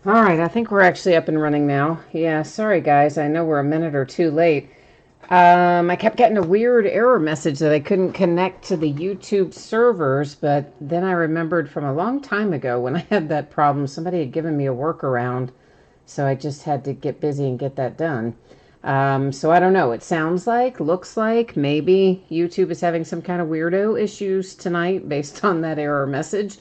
All right, I think we're actually up and running now. Yeah, sorry guys, I know we're a minute or two late. I kept getting a weird error message that I couldn't connect to the YouTube servers, but then I remembered from a long time ago when I had that problem, somebody had given me a workaround, so I just had to get busy and get that done. So I don't know. It sounds like, looks like maybe YouTube is having some kind of weirdo issues tonight based on that error message.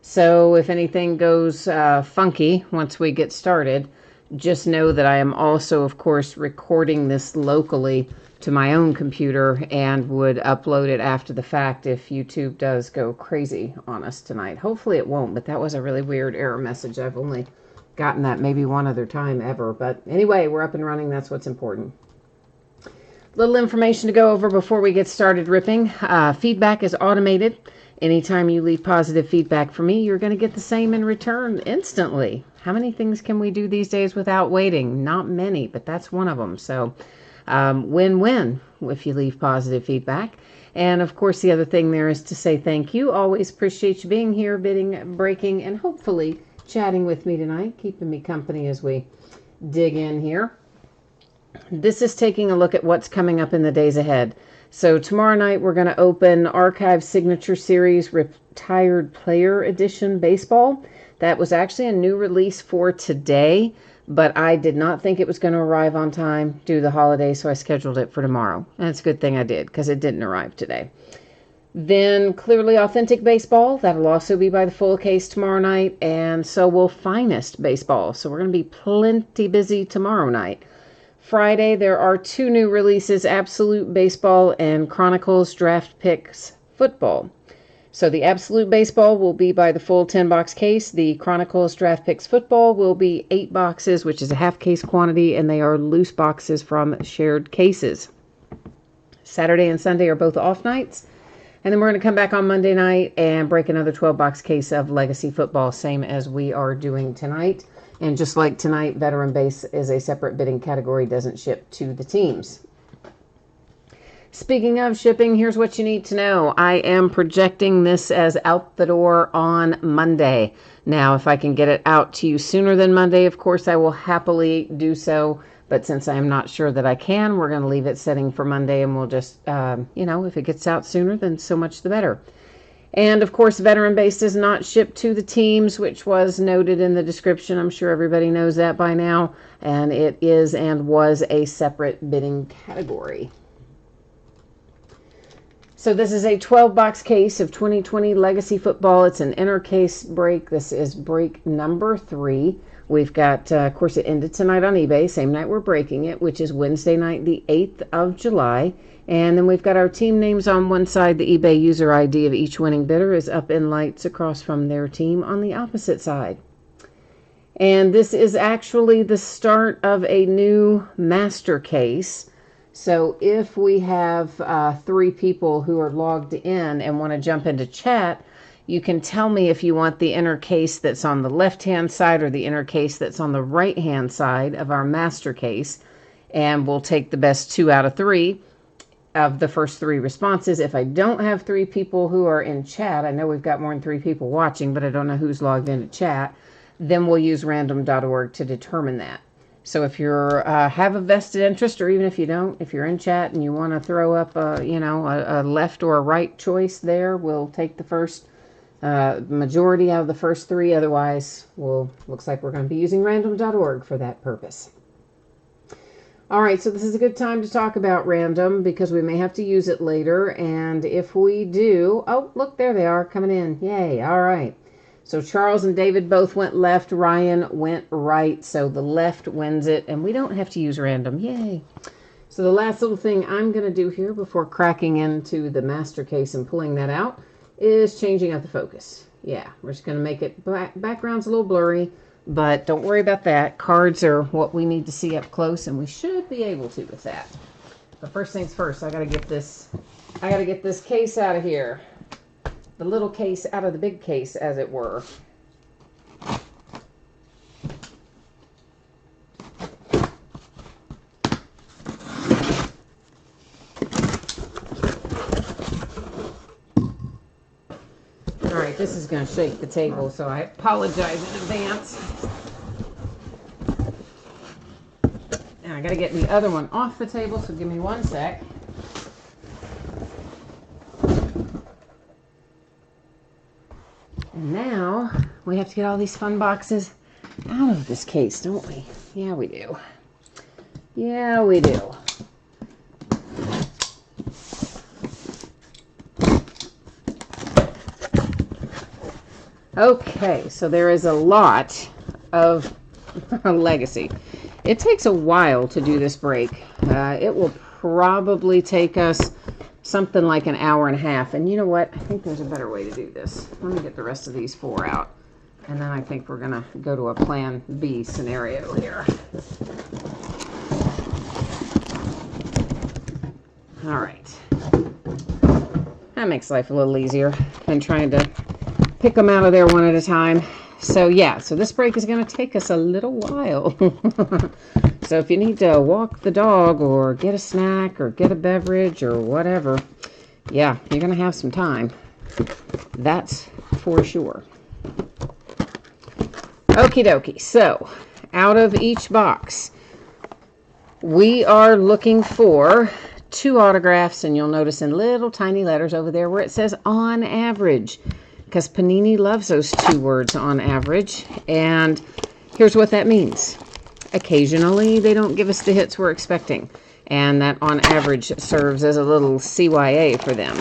So if anything goes funky once we get started, just know that I am also, of course, recording this locally to my own computer and would upload it after the fact if YouTube does go crazy on us tonight. Hopefully it won't, but that was a really weird error message. I've only gotten that maybe one other time ever. But anyway, we're up and running. That's what's important. Little information to go over before we get started ripping. Feedback is automated. Anytime you leave positive feedback for me, you're going to get the same in return instantly. How many things can we do these days without waiting? Not many, but that's one of them. So win-win if you leave positive feedback. And of course, the other thing there is to say thank you. Always appreciate you being here, bidding, breaking, and hopefully chatting with me tonight, keeping me company as we dig in here. This is taking a look at what's coming up in the days ahead. So tomorrow night we're going to open Archive Signature Series Retired Player Edition Baseball. That was actually a new release for today, but I did not think it was going to arrive on time due to the holiday, so I scheduled it for tomorrow. And it's a good thing I did, because it didn't arrive today. Then Clearly Authentic Baseball, that'll also be by the full case tomorrow night, and so will Finest Baseball. So we're going to be plenty busy tomorrow night. Friday, there are two new releases, Absolute Baseball and Chronicles Draft Picks Football. So the Absolute Baseball will be by the full 10-box case. The Chronicles Draft Picks Football will be 8 boxes, which is a half case quantity, and they are loose boxes from shared cases. Saturday and Sunday are both off nights. And then we're going to come back on Monday night and break another 12-box case of Legacy Football, same as we are doing tonight. And just like tonight, Veteran Base is a separate bidding category, doesn't ship to the teams. Speaking of shipping, here's what you need to know. I am projecting this as out the door on Monday. Now, if I can get it out to you sooner than Monday, of course, I will happily do so. But since I'm not sure that I can, we're going to leave it setting for Monday, and we'll just, if it gets out sooner, then so much the better. And of course, Veteran Base does not ship to the teams, which was noted in the description. I'm sure everybody knows that by now. And it is and was a separate bidding category. So this is a 12-box case of 2020 Legacy Football. It's an inner case break. This is break number 3. We've got, of course, it ended tonight on eBay, same night we're breaking it, which is Wednesday night, the 8th of July. And then we've got our team names on one side. The eBay user ID of each winning bidder is up in lights across from their team on the opposite side. And this is actually the start of a new master case. So if we have 3 people who are logged in and want to jump into chat, you can tell me if you want the inner case that's on the left-hand side or the inner case that's on the right-hand side of our master case. And we'll take the best 2 out of 3 of the first 3 responses. If I don't have 3 people who are in chat, I know we've got more than 3 people watching, but I don't know who's logged into chat, then we'll use random.org to determine that. So if you have a vested interest, or even if you don't, if you're in chat and you want to throw up a left or a right choice there, we'll take the first majority out of the first 3. Otherwise, looks like we're going to be using random.org for that purpose. All right, so this is a good time to talk about random because we may have to use it later. And if we do, oh, look, there they are coming in. Yay. All right. So Charles and David both went left. Ryan went right. So the left wins it. And we don't have to use random. Yay. So the last little thing I'm going to do here before cracking into the master case and pulling that out is changing up the focus. Yeah, we're just going to make it background's a little blurry. But don't worry about that. Cards are what we need to see up close, and we should be able to with that. But first things first, I gotta get this case out of here. The little case out of the big case, as it were. All right, this is gonna shake the table, so I apologize in advance. got to get the other one off the table, so give me one sec. And now we have to get all these fun boxes out of this case, don't we? Yeah, we do. Yeah, we do. Okay, so there is a lot of Legacy. It takes a while to do this break. It will probably take us something like an hour and a half. And you know what? I think there's a better way to do this. Let me get the rest of these 4 out. And then I think we're going to go to a plan B scenario here. All right. That makes life a little easier than trying to pick them out of there one at a time. So yeah, so this break is going to take us a little while. So if you need to walk the dog or get a snack or get a beverage or whatever, yeah, you're going to have some time. That's for sure. Okie dokie. So out of each box, we are looking for 2 autographs, and you'll notice in little tiny letters over there where it says on average, because Panini loves those 2 words, on average. And here's what that means. Occasionally, they don't give us the hits we're expecting, and that on average serves as a little CYA for them.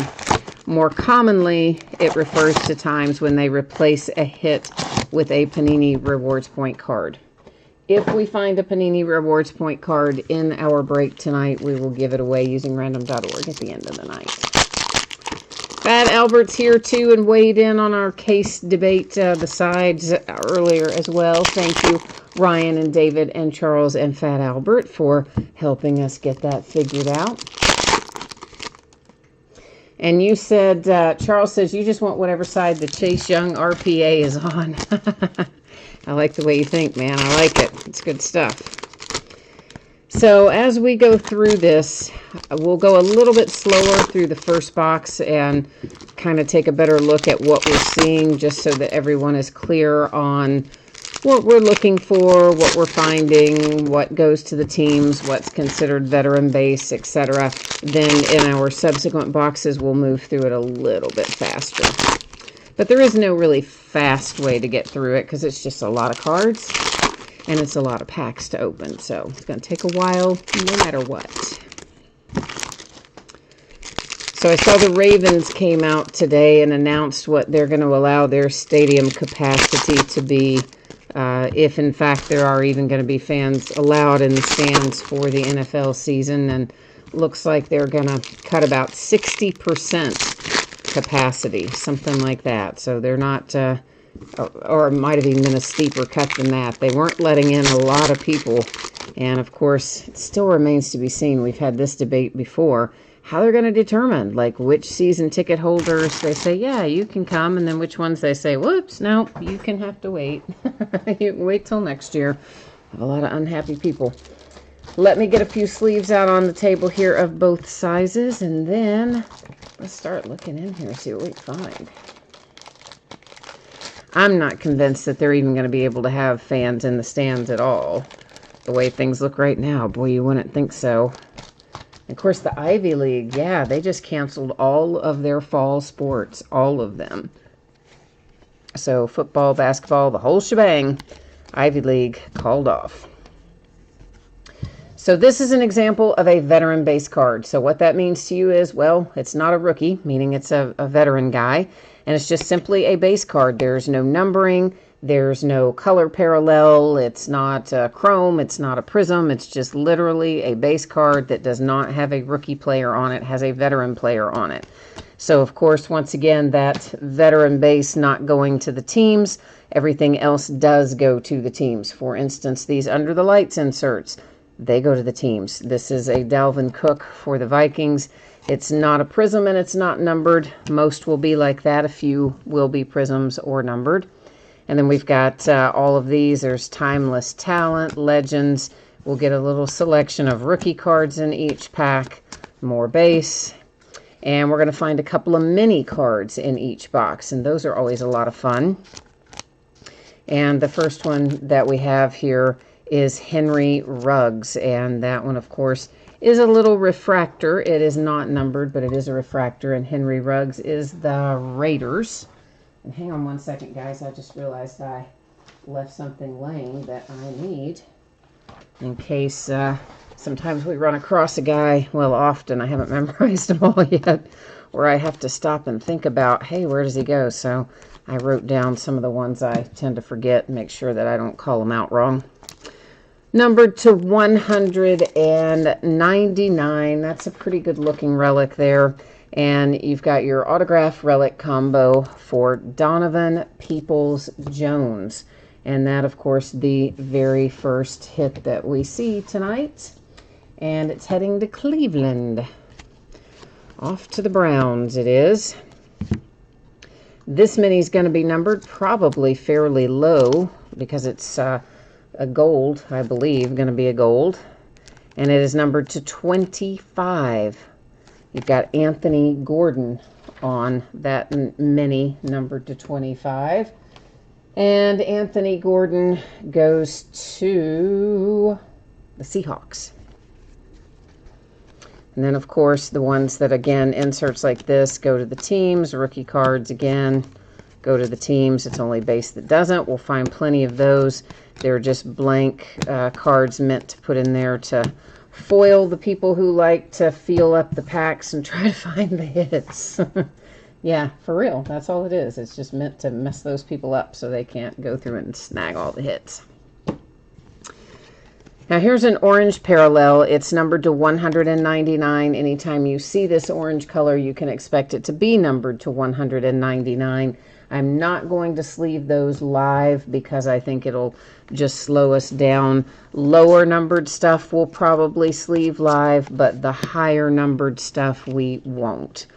More commonly, it refers to times when they replace a hit with a Panini Rewards Point card. If we find a Panini Rewards Point card in our break tonight, we will give it away using random.org at the end of the night. Fat Albert's here too and weighed in on our case debate, the sides earlier as well. Thank you, Ryan and David and Charles and Fat Albert, for helping us get that figured out. And you said, Charles says, you just want whatever side the Chase Young RPA is on. I like the way you think, man. I like it. It's good stuff. So as we go through this, we'll go a little bit slower through the first box and kind of take a better look at what we're seeing, just so that everyone is clear on what we're looking for, what we're finding, what goes to the teams, what's considered veteran base, etc. Then in our subsequent boxes, we'll move through it a little bit faster. But there is no really fast way to get through it because it's just a lot of cards. And it's a lot of packs to open, so it's going to take a while no matter what. So I saw the Ravens came out today and announced what they're going to allow their stadium capacity to be, if in fact there are even going to be fans allowed in the stands for the NFL season. And looks like they're going to cut about 60% capacity, something like that. So they're not... or it might have even been a steeper cut than that. They weren't letting in a lot of people. And, of course, it still remains to be seen. We've had this debate before. How they're going to determine, like, which season ticket holders they say, yeah, you can come. And then which ones they say, whoops, no, you can have to wait. You can wait till next year. I have a lot of unhappy people. Let me get a few sleeves out on the table here of both sizes. And then let's start looking in here, see what we find. I'm not convinced that they're even going to be able to have fans in the stands at all. The way things look right now, boy, you wouldn't think so. Of course, the Ivy League, yeah, they just canceled all of their fall sports, all of them. So football, basketball, the whole shebang, Ivy League called off. So this is an example of a veteran base card. So what that means to you is, well, it's not a rookie, meaning it's a veteran guy. And it's just simply a base card. There's no numbering. There's no color parallel. It's not a chrome. It's not a prism. It's just literally a base card that does not have a rookie player on it, has a veteran player on it. So, of course, once again, that veteran base not going to the teams. Everything else does go to the teams. For instance, these under the lights inserts, they go to the teams. This is a Dalvin Cook for the Vikings. It's not a prism and it's not numbered. Most will be like that. A few will be prisms or numbered. And then we've got all of these. There's Timeless Talent, Legends. We'll get a little selection of rookie cards in each pack. More base. And we're going to find a couple of mini cards in each box. And those are always a lot of fun. And the first one that we have here is Henry Ruggs. And that one, of course, is a little refractor. It is not numbered, but it is a refractor. And Henry Ruggs is the Raiders. And hang on one second, guys. I just realized I left something laying that I need in case sometimes we run across a guy, well, often, I haven't memorized them all yet, where I have to stop and think about, hey, where does he go? So I wrote down some of the ones I tend to forget and make sure that I don't call them out wrong. Numbered to 199. That's a pretty good looking relic there. And you've got your autograph relic combo for Donovan Peoples-Jones. And that, of course, the very first hit that we see tonight. And it's heading to Cleveland. Off to the Browns it is. This mini is going to be numbered probably fairly low because it's a gold, I believe, going to be a gold. And it is numbered to 25. You've got Anthony Gordon on that mini, numbered to 25. And Anthony Gordon goes to the Seahawks. And then, of course, the ones that, again, inserts like this go to the teams. Rookie cards, again, go to the teams. It's only base that doesn't. We'll find plenty of those. They're just blank cards meant to put in there to foil the people who like to feel up the packs and try to find the hits. Yeah, for real. That's all it is. It's just meant to mess those people up so they can't go through and snag all the hits. Now here's an orange parallel. It's numbered to 199. Anytime you see this orange color, you can expect it to be numbered to 199. I'm not going to sleeve those live because I think it'll just slow us down. Lower numbered stuff we'll probably sleeve live, but the higher numbered stuff we won't.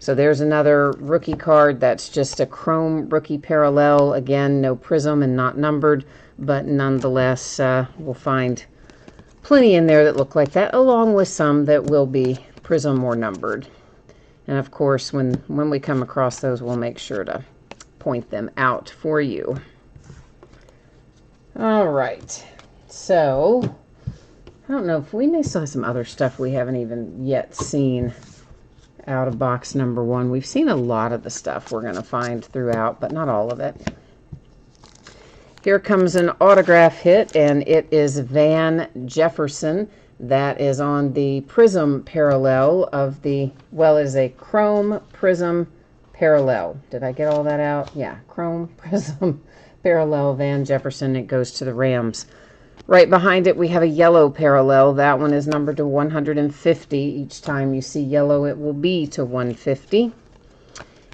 So there's another rookie card. That's just a chrome rookie parallel. Again, no prism and not numbered, but nonetheless, we'll find plenty in there that look like that, along with some that will be prism or numbered. And of course, when we come across those, we'll make sure to point them out for you. All right. So, I don't know if we may still have some other stuff we haven't even yet seen out of box number one. We've seen a lot of the stuff we're going to find throughout, but not all of it. Here comes an autograph hit, and it is Van Jefferson. That is on the prism parallel of the, well, it is a chrome prism parallel. Did I get all that out? Yeah, chrome prism parallel Van Jefferson. It goes to the Rams. Right behind it, we have a yellow parallel. That one is numbered to 150. Each time you see yellow, it will be to 150.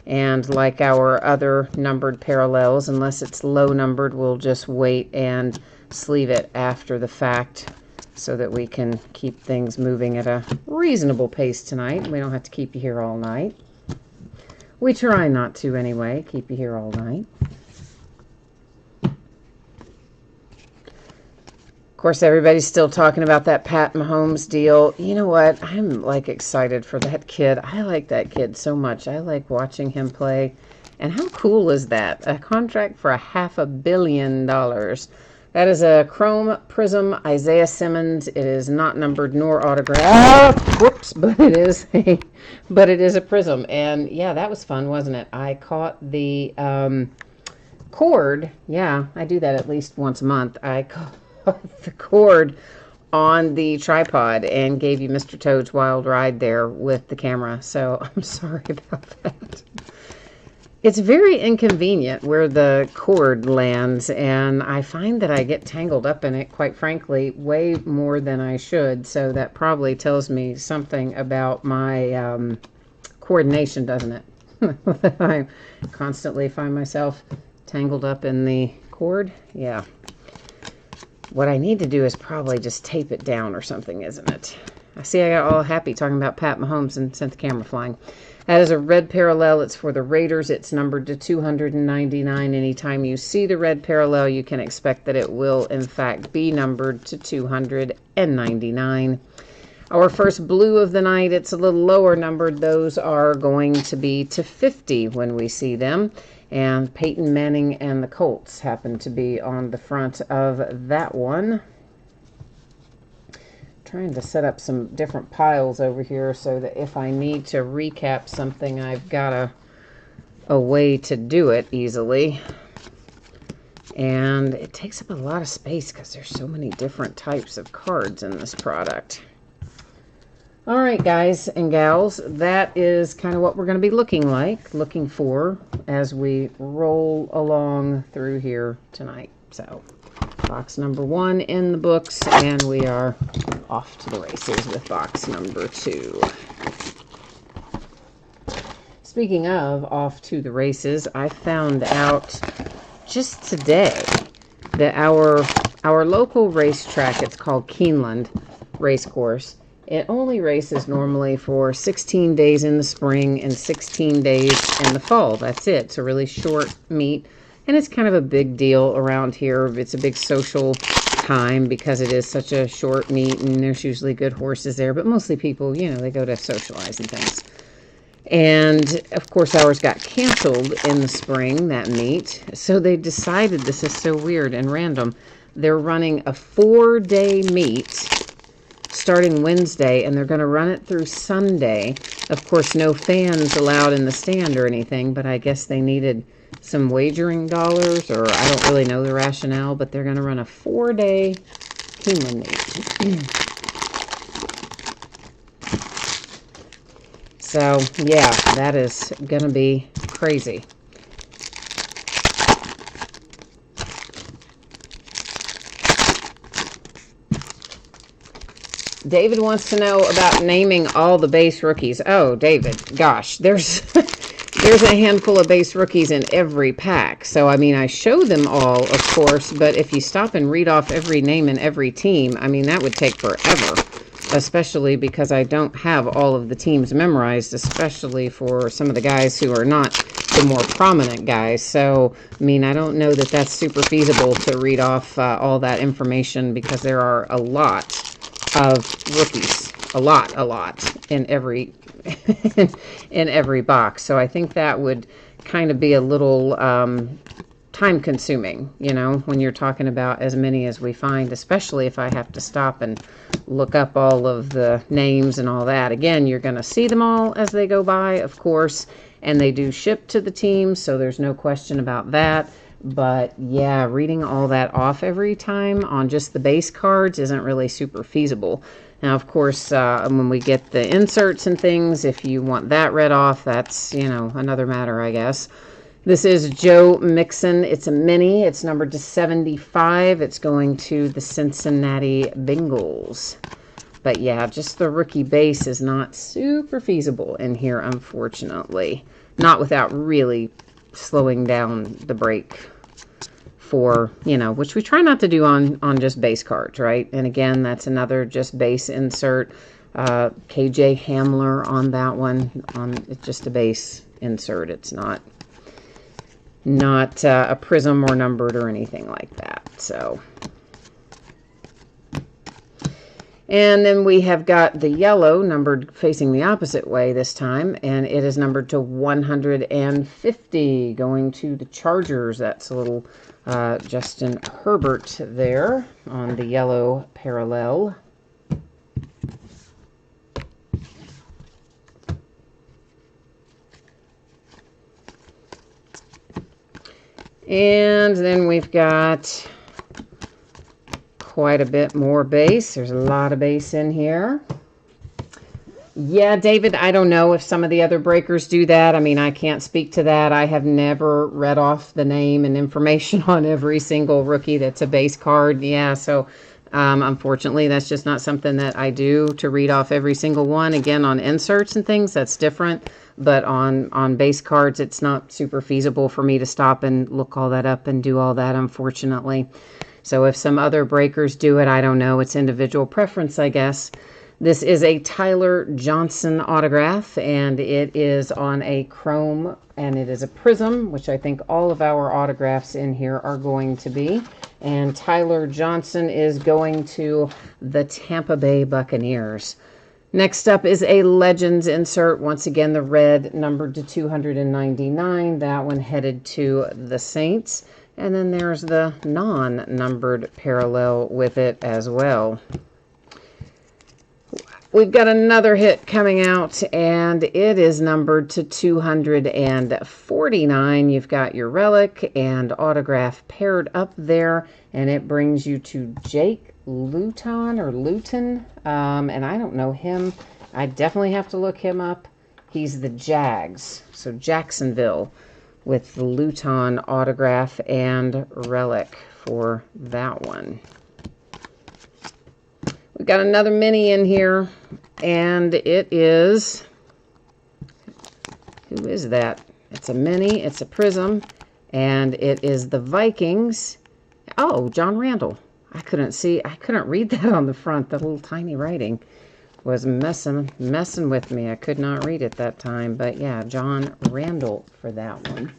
And like our other numbered parallels, unless it's low numbered, we'll just wait and sleeve it after the fact so that we can keep things moving at a reasonable pace tonight. We don't have to keep you here all night. We try not to anyway, keep you here all night. Of course, everybody's still talking about that Pat Mahomes deal. You know what? I'm like excited for that kid. I like that kid so much. I like watching him play. And how cool is that? A contract for $500 million. That is a chrome prism Isaiah Simmons. It is not numbered nor autographed. Whoops, but it is a prism. And yeah, that was fun, wasn't it? I caught the cord. Yeah, I do that at least once a month. I caught the cord on the tripod and gave you Mr. Toad's Wild Ride there with the camera. So I'm sorry about that. It's very inconvenient where the cord lands, and I find that I get tangled up in it, quite frankly, way more than I should. So that probably tells me something about my coordination, doesn't it? That I constantly find myself tangled up in the cord. Yeah. What I need to do is probably just tape it down or something, isn't it? I see I got all happy talking about Pat Mahomes and sent the camera flying. That is a red parallel. It's for the Raiders. It's numbered to 299. Anytime you see the red parallel, you can expect that it will, in fact, be numbered to 299. Our first blue of the night, it's a little lower numbered. Those are going to be to 50 when we see them. And Peyton Manning and the Colts happen to be on the front of that one. trying to set up some different piles over here so that if I need to recap something, I've got a way to do it easily. And it takes up a lot of space because there's so many different types of cards in this product. All right, guys and gals, that is kind of what we're going to be looking for as we roll along through here tonight. So, box number 1 in the books, and we are off to the races with box number 2. Speaking of off to the races, I found out just today that our local racetrack, it's called Keeneland Racecourse, it only races normally for 16 days in the spring and 16 days in the fall. That's it. It's a really short meet, and it's kind of a big deal around here. It's a big social time because it is such a short meet, and there's usually good horses there, but mostly people, you know, they go to socialize and things. And, of course, ours got canceled in the spring, that meet, so they decided, this is so weird and random, they're running a 4-day meet starting Wednesday, and they're going to run it through Sunday. Of course, no fans allowed in the stand or anything, but I guess they needed some wagering dollars, or I don't really know the rationale, but they're going to run a 4-day Keeneland meet. So, yeah, that is going to be crazy. David wants to know about naming all the base rookies. Oh, David, gosh, there's there's a handful of base rookies in every pack. So, I mean, I show them all, of course, but if you stop and read off every name in every team, I mean, that would take forever, especially because I don't have all of the teams memorized, especially for some of the guys who are not the more prominent guys. So, I mean, I don't know that that's super feasible to read off all that information because there are a lot of rookies, a lot in every in every box. So I think that would kind of be a little time consuming, you know, when you're talking about as many as we find, especially if I have to stop and look up all of the names and all that. Again, you're going to see them all as they go by, of course, and they do ship to the teams, so there's no question about that. But yeah, reading all that off every time on just the base cards isn't really super feasible. Now, of course, when we get the inserts and things, if you want that read off, that's, you know, another matter, I guess. This is Joe Mixon. It's a mini. It's numbered to 75. It's going to the Cincinnati Bengals. But yeah, just the rookie base is not super feasible in here, unfortunately. Not without really slowing down the break for, you know, which we try not to do on just base cards, right? And again, that's another just base insert. KJ Hamler on that one. It's just a base insert. It's not a prism or numbered or anything like that. So, and then we have got the yellow numbered facing the opposite way this time, and it is numbered to 150, going to the Chargers. That's a little Justin Herbert there on the yellow parallel. And then we've got quite a bit more base. There's a lot of base in here. Yeah, David, I don't know if some of the other breakers do that. I mean, I can't speak to that. I have never read off the name and information on every single rookie that's a base card. Yeah, so unfortunately, that's just not something that I do to read off every single one. Again, on inserts and things, that's different. But on base cards, it's not super feasible for me to stop and look all that up and do all that, unfortunately. So if some other breakers do it, I don't know. It's individual preference, I guess. This is a Tyler Johnson autograph, and it is on a chrome, and it is a prism, which I think all of our autographs in here are going to be. And Tyler Johnson is going to the Tampa Bay Buccaneers. Next up is a Legends insert. Once again, the red numbered to 299. That one headed to the Saints. And then there's the non-numbered parallel with it as well. we've got another hit coming out, and it is numbered to 249. You've got your relic and autograph paired up there, and it brings you to Jake Luton or Luton, and I don't know him. I definitely have to look him up. He's the Jags, so Jacksonville, with the Luton autograph and relic for that one. We've got another mini in here, and it is, who is that? It's a mini, it's a prism, and it is the Vikings. Oh, John Randall. I couldn't read that on the front. The little tiny writing was messing with me. I could not read it that time, but yeah, John Randall for that one.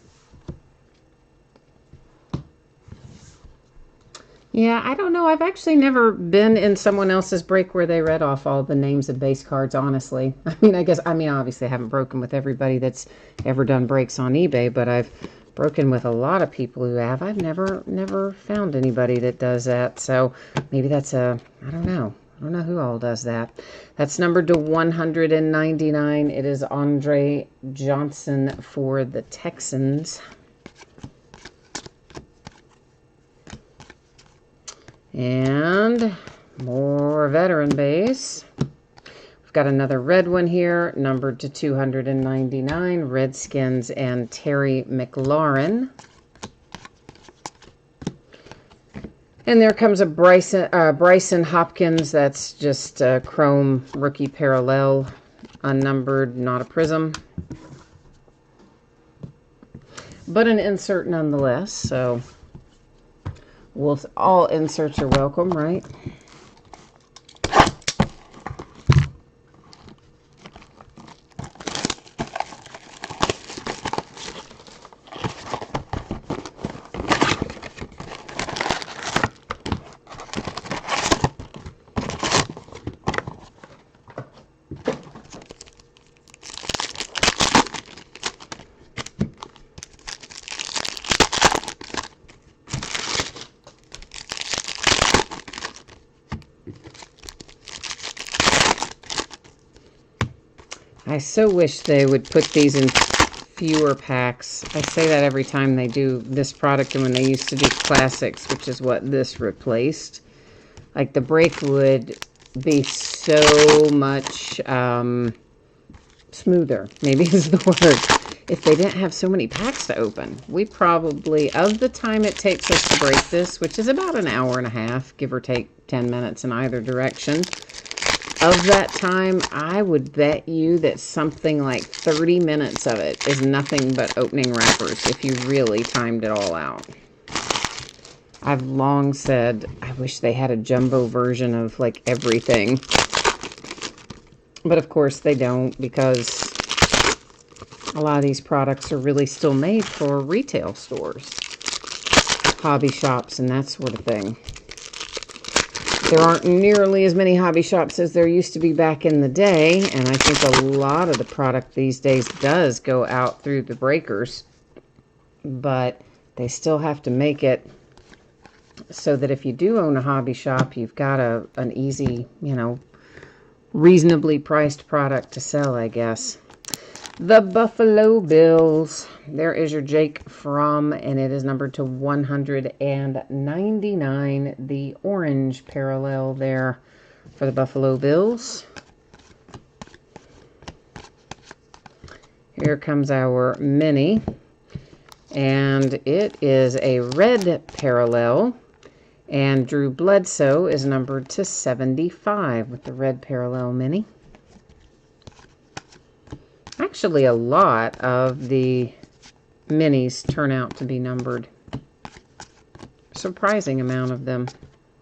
Yeah, I don't know. I've actually never been in someone else's break where they read off all the names of base cards, honestly. I mean, obviously I haven't broken with everybody that's ever done breaks on eBay, but I've broken with a lot of people who have. I've never found anybody that does that. So maybe that's I don't know. I don't know who all does that. That's numbered to 199. It is Andre Johnson for the Texans. And more veteran base. We've got another red one here, numbered to 299. Redskins and Terry McLaurin. And there comes a Bryson Hopkins. That's just a chrome rookie parallel, unnumbered, not a prism, but an insert nonetheless. So all inserts are welcome, right? I so wish they would put these in fewer packs. I say that every time they do this product, and when they used to do classics, which is what this replaced. Like, the break would be so much smoother, maybe is the word, if they didn't have so many packs to open. We probably, of the time it takes us to break this, which is about an hour and a half, give or take 10 minutes in either direction, of that time, I would bet you that something like 30 minutes of it is nothing but opening wrappers if you really timed it all out. I've long said I wish they had a jumbo version of like everything. But of course they don't, because a lot of these products are really still made for retail stores, hobby shops, and that sort of thing. There aren't nearly as many hobby shops as there used to be back in the day, and I think a lot of the product these days does go out through the breakers, but they still have to make it so that if you do own a hobby shop, you've got an easy, reasonably priced product to sell, I guess. The Buffalo Bills. There is your Jake Fromm, and it is numbered to 199. The orange parallel there for the Buffalo Bills. Here comes our mini, and it is a red parallel, and Drew Bledsoe is numbered to 75 with the red parallel mini. Actually, a lot of the minis turn out to be numbered. Surprising amount of them.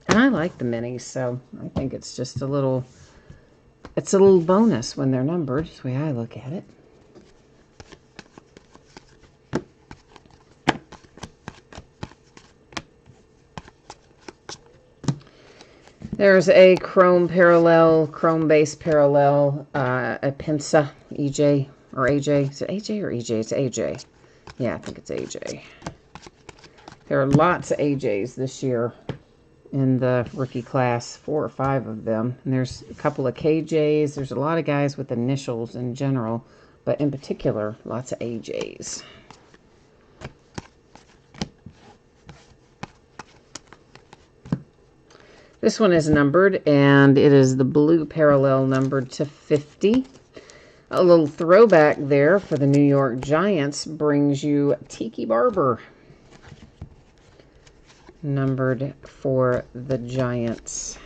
And I like the minis, so I think it's just a little bonus when they're numbered, is the way I look at it. There's a chrome base parallel, a Pensa, EJ, or AJ. Is it AJ or EJ? It's AJ. Yeah, I think it's AJ. There are lots of AJs this year. in the rookie class, 4 or 5 of them. And there's a couple of KJs. There's a lot of guys with initials in general, but in particular, lots of AJs. This one is numbered, and it is the blue parallel numbered to 50. A little throwback there for the New York Giants brings you Tiki Barber, numbered for the Giants.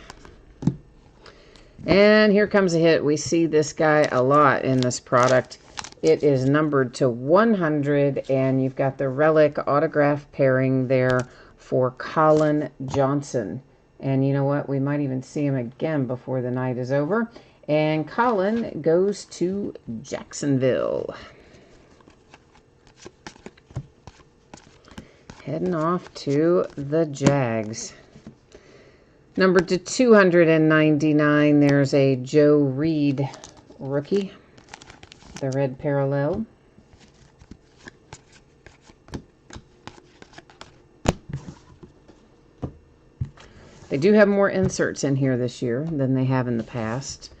And here comes a hit. We see this guy a lot in this product. It is numbered to 100, and you've got the relic autograph pairing there for Colin Johnson. And you know what? We might even see him again before the night is over. And Colin goes to Jacksonville. Heading off to the Jags. Number to 299, there's a Joe Reed rookie. The red parallel. They do have more inserts in here this year than they have in the past.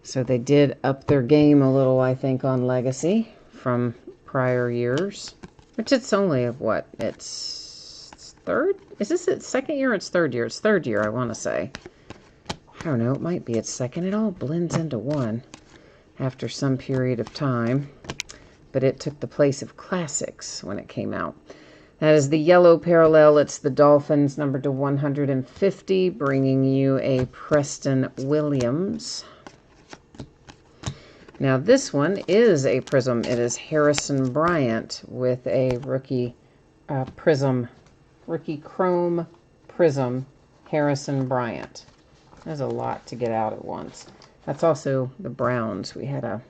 So they did up their game a little, I think, on Legacy from prior years. Which it's only of what? It's third? Is this its second year or its third year? It's third year, I want to say. I don't know. It might be its second. It all blends into one after some period of time. But it took the place of Classics when it came out. That is the yellow parallel. It's the Dolphins, numbered to 150, bringing you a Preston Williams. Now this one is a prism. It is Harrison Bryant with a rookie prism, rookie chrome prism, Harrison Bryant. There's a lot to get out at once. That's also the Browns. We had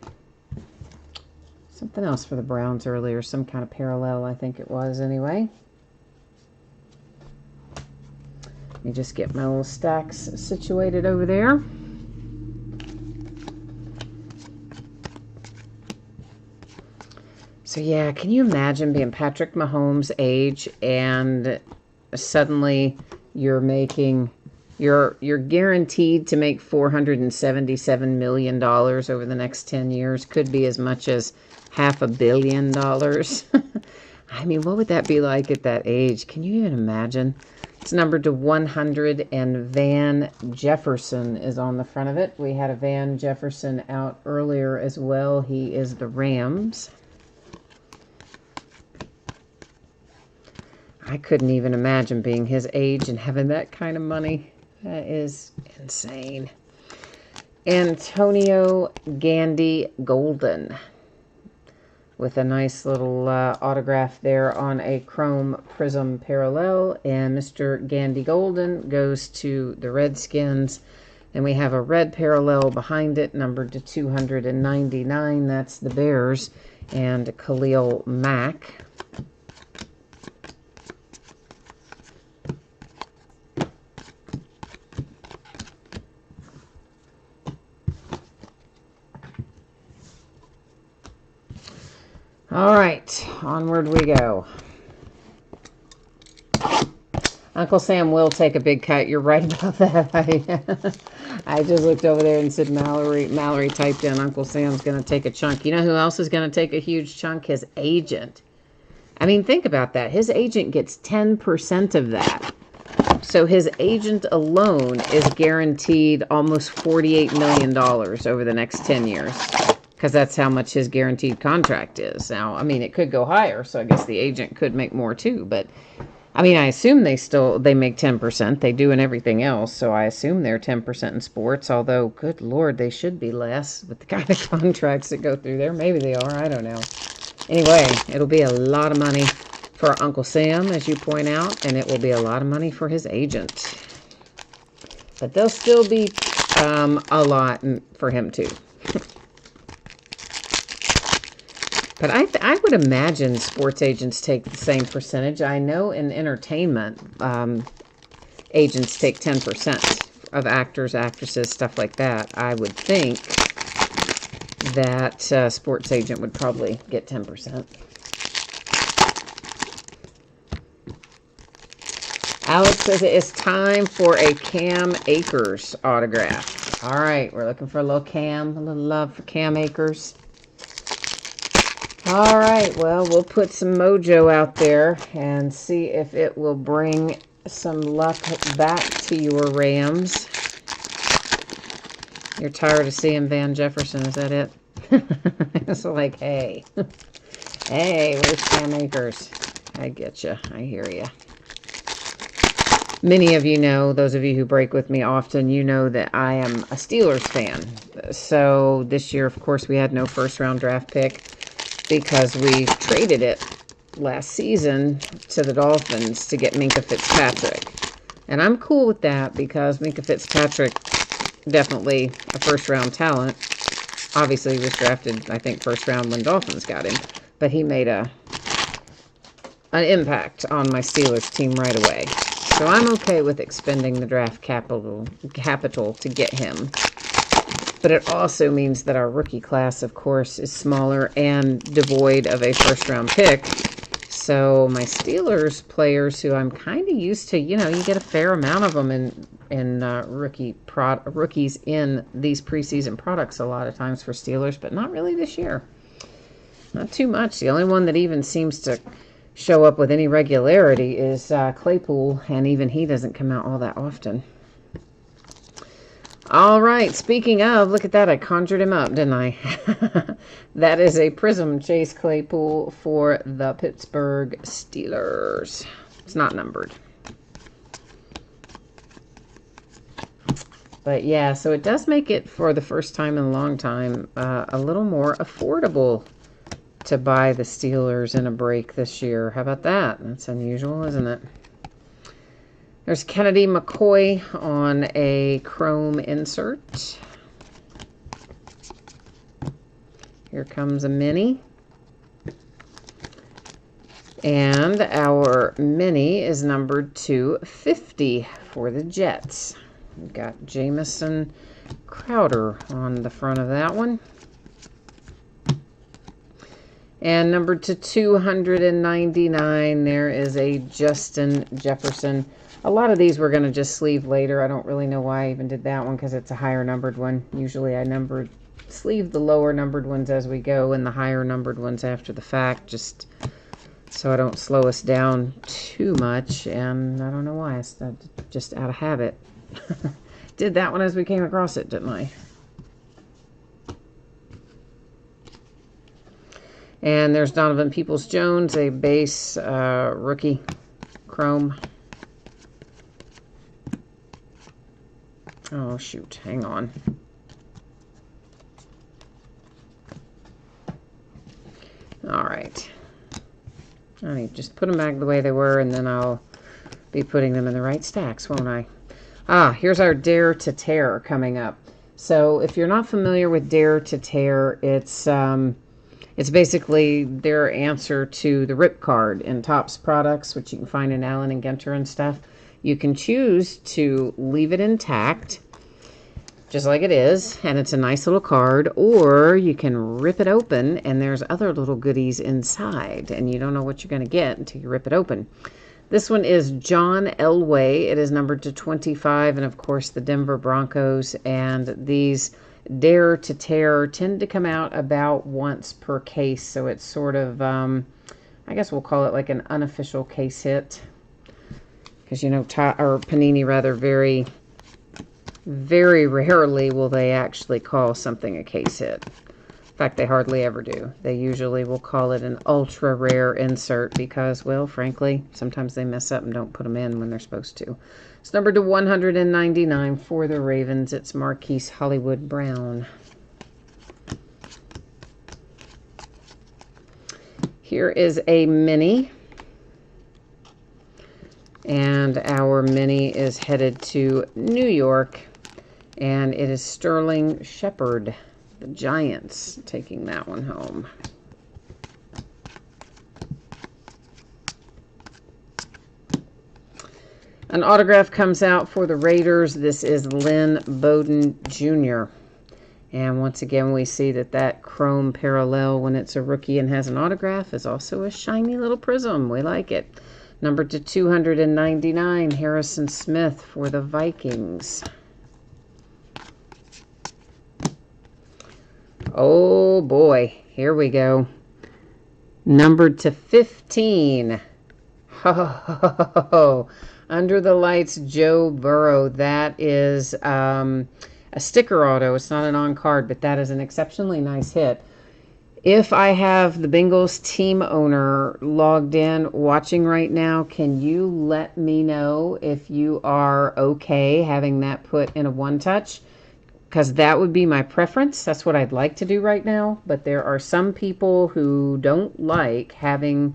something else for the Browns earlier, some kind of parallel, I think it was anyway. Let me just get my little stacks situated over there. So yeah, can you imagine being Patrick Mahomes' age and suddenly you're making, you're guaranteed to make $477 million over the next 10 years. Could be as much as $500 million. I mean, what would that be like at that age? Can you even imagine? It's numbered to 100, and Van Jefferson is on the front of it. We had a Van Jefferson out earlier as well. He is the Rams. I couldn't even imagine being his age and having that kind of money. That is insane. Antonio Gandy Golden with a nice little autograph there on a chrome prism parallel. And Mr. Gandy Golden goes to the Redskins. And we have a red parallel behind it, numbered to 299. That's the Bears. And Khalil Mack. All right, onward we go. Uncle Sam will take a big cut. You're right about that. I just looked over there and said Mallory typed in Uncle Sam's going to take a chunk. You know who else is going to take a huge chunk? His agent. I mean, think about that. His agent gets 10% of that. So his agent alone is guaranteed almost $48 million over the next 10 years. Because that's how much his guaranteed contract is. Now, I mean, it could go higher, so I guess the agent could make more too. But, I mean, I assume they make 10%. They do in everything else, so I assume they're 10% in sports. Although, good Lord, they should be less with the kind of contracts that go through there. Maybe they are, I don't know. Anyway, it'll be a lot of money for Uncle Sam, as you point out, and it will be a lot of money for his agent. But they'll still be a lot for him too. But I would imagine sports agents take the same percentage. I know in entertainment, agents take 10% of actors, actresses, stuff like that. I would think that sports agent would probably get 10%. Alex says it is time for a Cam Akers autograph. All right, we're looking for a little Cam, a little love for Cam Akers. All right, well, we'll put some mojo out there and see if it will bring some luck back to your Rams. You're tired of seeing Van Jefferson, is that it? It's like, hey. Hey, where's Cam Akers? I get you. I hear you. Many of you know, those of you who break with me often, you know that I am a Steelers fan. So this year, of course, we had no first-round draft pick because we traded it last season to the Dolphins to get Minkah Fitzpatrick. And I'm cool with that because Minkah Fitzpatrick, definitely a first-round talent. Obviously, he was drafted, I think, first round when Dolphins got him. But he made an impact on my Steelers team right away. So I'm okay with expending the draft capital to get him. But it also means that our rookie class, of course, is smaller and devoid of a first-round pick. So my Steelers players, who I'm kind of used to, you know, you get a fair amount of them in rookies in these preseason products a lot of times for Steelers, but not really this year. Not too much. The only one that even seems to show up with any regularity is Claypool, and even he doesn't come out all that often. All right, speaking of, look at that. I conjured him up, didn't I? That is a Prism Chase Claypool for the Pittsburgh Steelers. It's not numbered. But yeah, so it does make it, for the first time in a long time, a little more affordable to buy the Steelers in a break this year. How about that? That's unusual, isn't it? There's Kennedy McCoy on a chrome insert. Here comes a mini. And our mini is numbered to 50 for the Jets. We've got Jamison Crowder on the front of that one. And numbered to 299, there is a Justin Jefferson. A lot of these we're going to just sleeve later. I don't really know why I even did that one because it's a higher numbered one. Usually I sleeve the lower numbered ones as we go and the higher numbered ones after the fact, just so I don't slow us down too much. And I don't know why. It's just out of habit. Did that one as we came across it, didn't I? And there's Donovan Peoples-Jones, a base rookie chrome. Oh, shoot. Hang on. All right. All right, just put them back the way they were, and then I'll be putting them in the right stacks, won't I? Ah, here's our Dare to Tear coming up. So if you're not familiar with Dare to Tear, it's basically their answer to the Rip Card in Topps products, which you can find in Allen and Ginter and stuff. You can choose to leave it intact, just like it is, and it's a nice little card, or you can rip it open, and there's other little goodies inside, and you don't know what you're going to get until you rip it open. This one is John Elway. It is numbered to 25, and of course the Denver Broncos, and these Dare to Tear tend to come out about once per case, so it's sort of, I guess we'll call it like an unofficial case hit, because, you know, Panini, rather, very, very rarely will they actually call something a case hit. In fact, they hardly ever do. They usually will call it an ultra rare insert because, well, frankly, sometimes they mess up and don't put them in when they're supposed to. It's numbered to 199 for the Ravens. It's Marquise Hollywood Brown. Here is a mini. And our mini is headed to New York. And it is Sterling Shepard, the Giants, taking that one home. An autograph comes out for the Raiders. This is Lynn Bowden Jr. And once again, we see that chrome parallel when it's a rookie and has an autograph is also a shiny little prism. We like it. Numbered to 299, Harrison Smith for the Vikings. Oh boy, here we go. Numbered to 15. Oh, Under the Lights, Joe Burrow. That is a sticker auto. It's not an on-card, but that is an exceptionally nice hit. If I have the Bengals team owner logged in watching right now, can you let me know if you are okay having that put in a one-touch? Because that would be my preference. That's what I'd like to do right now. But there are some people who don't like having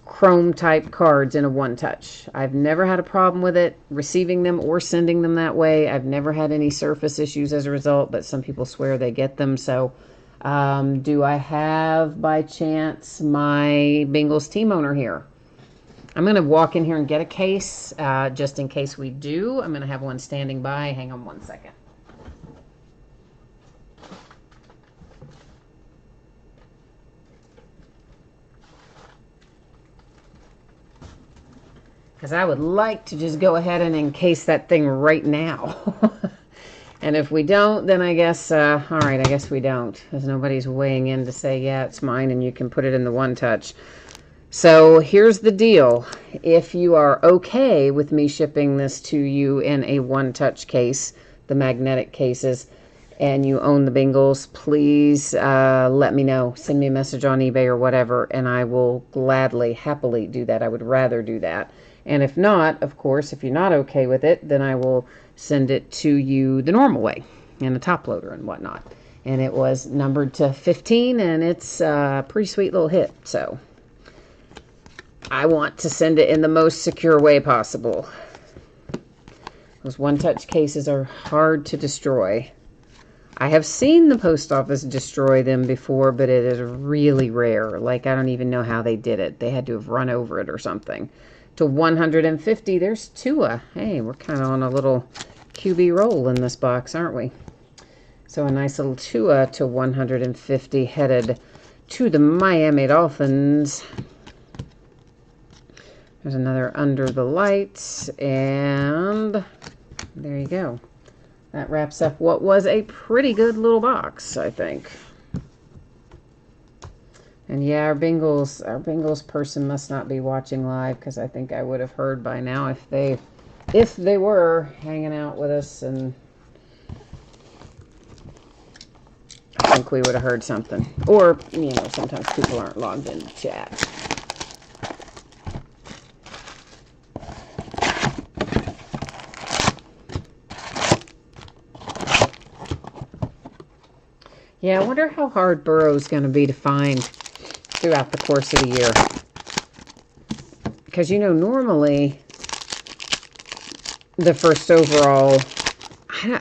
chrome type cards in a one-touch. I've never had a problem with it, receiving them or sending them that way. I've never had any surface issues as a result, but some people swear they get them. So do I have, by chance, my Bengals team owner here? I'm going to walk in here and get a case, just in case we do. I'm going to have one standing by. Hang on one second. Because I would like to just go ahead and encase that thing right now. And if we don't, then I guess, all right, I guess we don't. Because nobody's weighing in to say, yeah, it's mine, and you can put it in the one-touch. So here's the deal. If you are okay with me shipping this to you in a one-touch case, the magnetic cases, and you own the Bengals, please let me know. Send me a message on eBay or whatever, and I will gladly, happily do that. I would rather do that. And if not, of course, if you're not okay with it, then I will send it to you the normal way in a top loader and whatnot. And it was numbered to 15, and it's a pretty sweet little hit. So I want to send it in the most secure way possible. Those one-touch cases are hard to destroy. I have seen the post office destroy them before, but it is really rare. Like, I don't even know how they did it. They had to have run over it or something. To 150, there's Tua. Hey, we're kind of on a little QB roll in this box, aren't we? So a nice little Tua to 150 headed to the Miami Dolphins. There's another Under the Lights, and there you go. That wraps up what was a pretty good little box, I think. And yeah, our Bengals person must not be watching live, because I think I would have heard by now if they were hanging out with us, and I think we would have heard something. Or, you know, sometimes people aren't logged in the chat. Yeah, I wonder how hard Burrow's going to be to find throughout the course of the year. Because, you know, normally the first overall,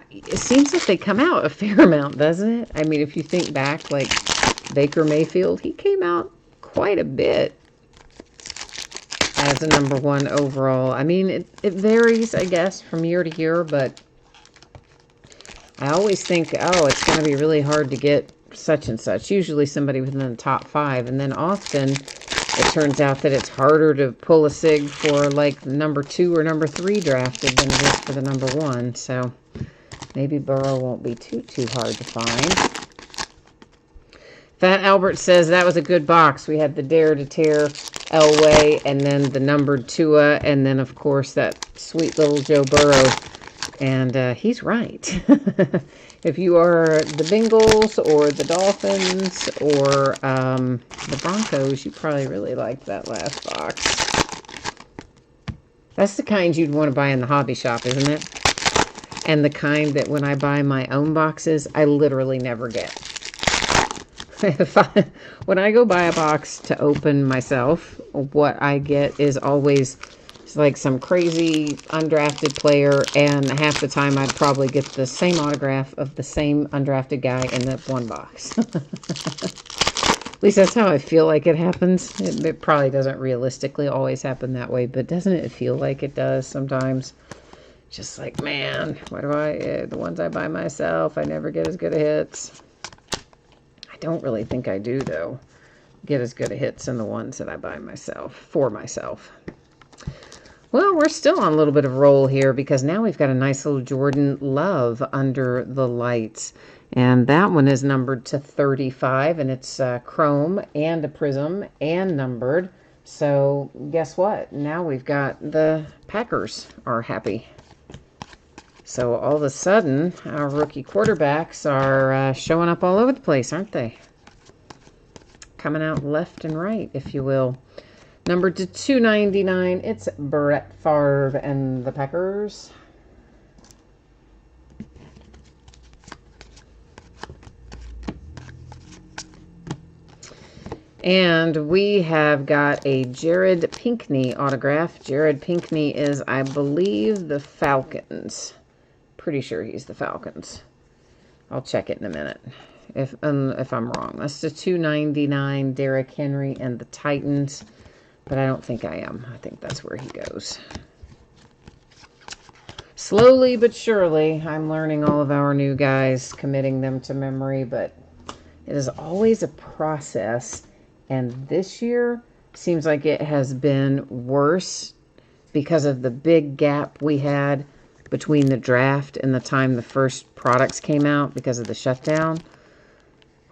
it seems like they come out a fair amount, doesn't it? I mean, if you think back, like Baker Mayfield, he came out quite a bit as a #1 overall. I mean, it varies, I guess, from year to year, but I always think, oh, it's going to be really hard to get such and such. Usually somebody within the top 5. And then often it turns out that it's harder to pull a sig for like the #2 or #3 drafted than it is for the #1. So maybe Burrow won't be too hard to find. Fat Albert says that was a good box. We had the Dare to Tear Elway, and then the numbered Tua, and then, of course, that sweet little Joe Burrow. And he's right. If you are the Bengals or the Dolphins or the Broncos, you probably really liked that last box. That's the kind you'd want to buy in the hobby shop, isn't it? And the kind that when I buy my own boxes, I literally never get. When I go buy a box to open myself, what I get is always like some crazy undrafted player, and half the time I'd probably get the same autograph of the same undrafted guy in that one box. At least that's how I feel like it happens. It probably doesn't realistically always happen that way, but doesn't it feel like it does sometimes? Just like, man, why do the ones I buy myself, I never get as good a hits. I don't really think I do, though, get as good a hits in the ones that I buy myself, for myself. Well, we're still on a little bit of roll here because now we've got a nice little Jordan Love under the lights. And that one is numbered to 35, and it's chrome and a prism and numbered. So guess what? Now we've got the Packers are happy. So all of a sudden, our rookie quarterbacks are showing up all over the place, aren't they? Coming out left and right, if you will. Number to 299, it's Brett Favre and the Packers. And we have got a Jared Pinkney autograph. Jared Pinkney is, I believe, the Falcons. Pretty sure he's the Falcons. I'll check it in a minute if I'm wrong. That's the 299, Derrick Henry and the Titans. But I don't think I am. I think that's where he goes. Slowly but surely, I'm learning all of our new guys, committing them to memory, but it is always a process. And this year seems like it has been worse because of the big gap we had between the draft and the time the first products came out because of the shutdown.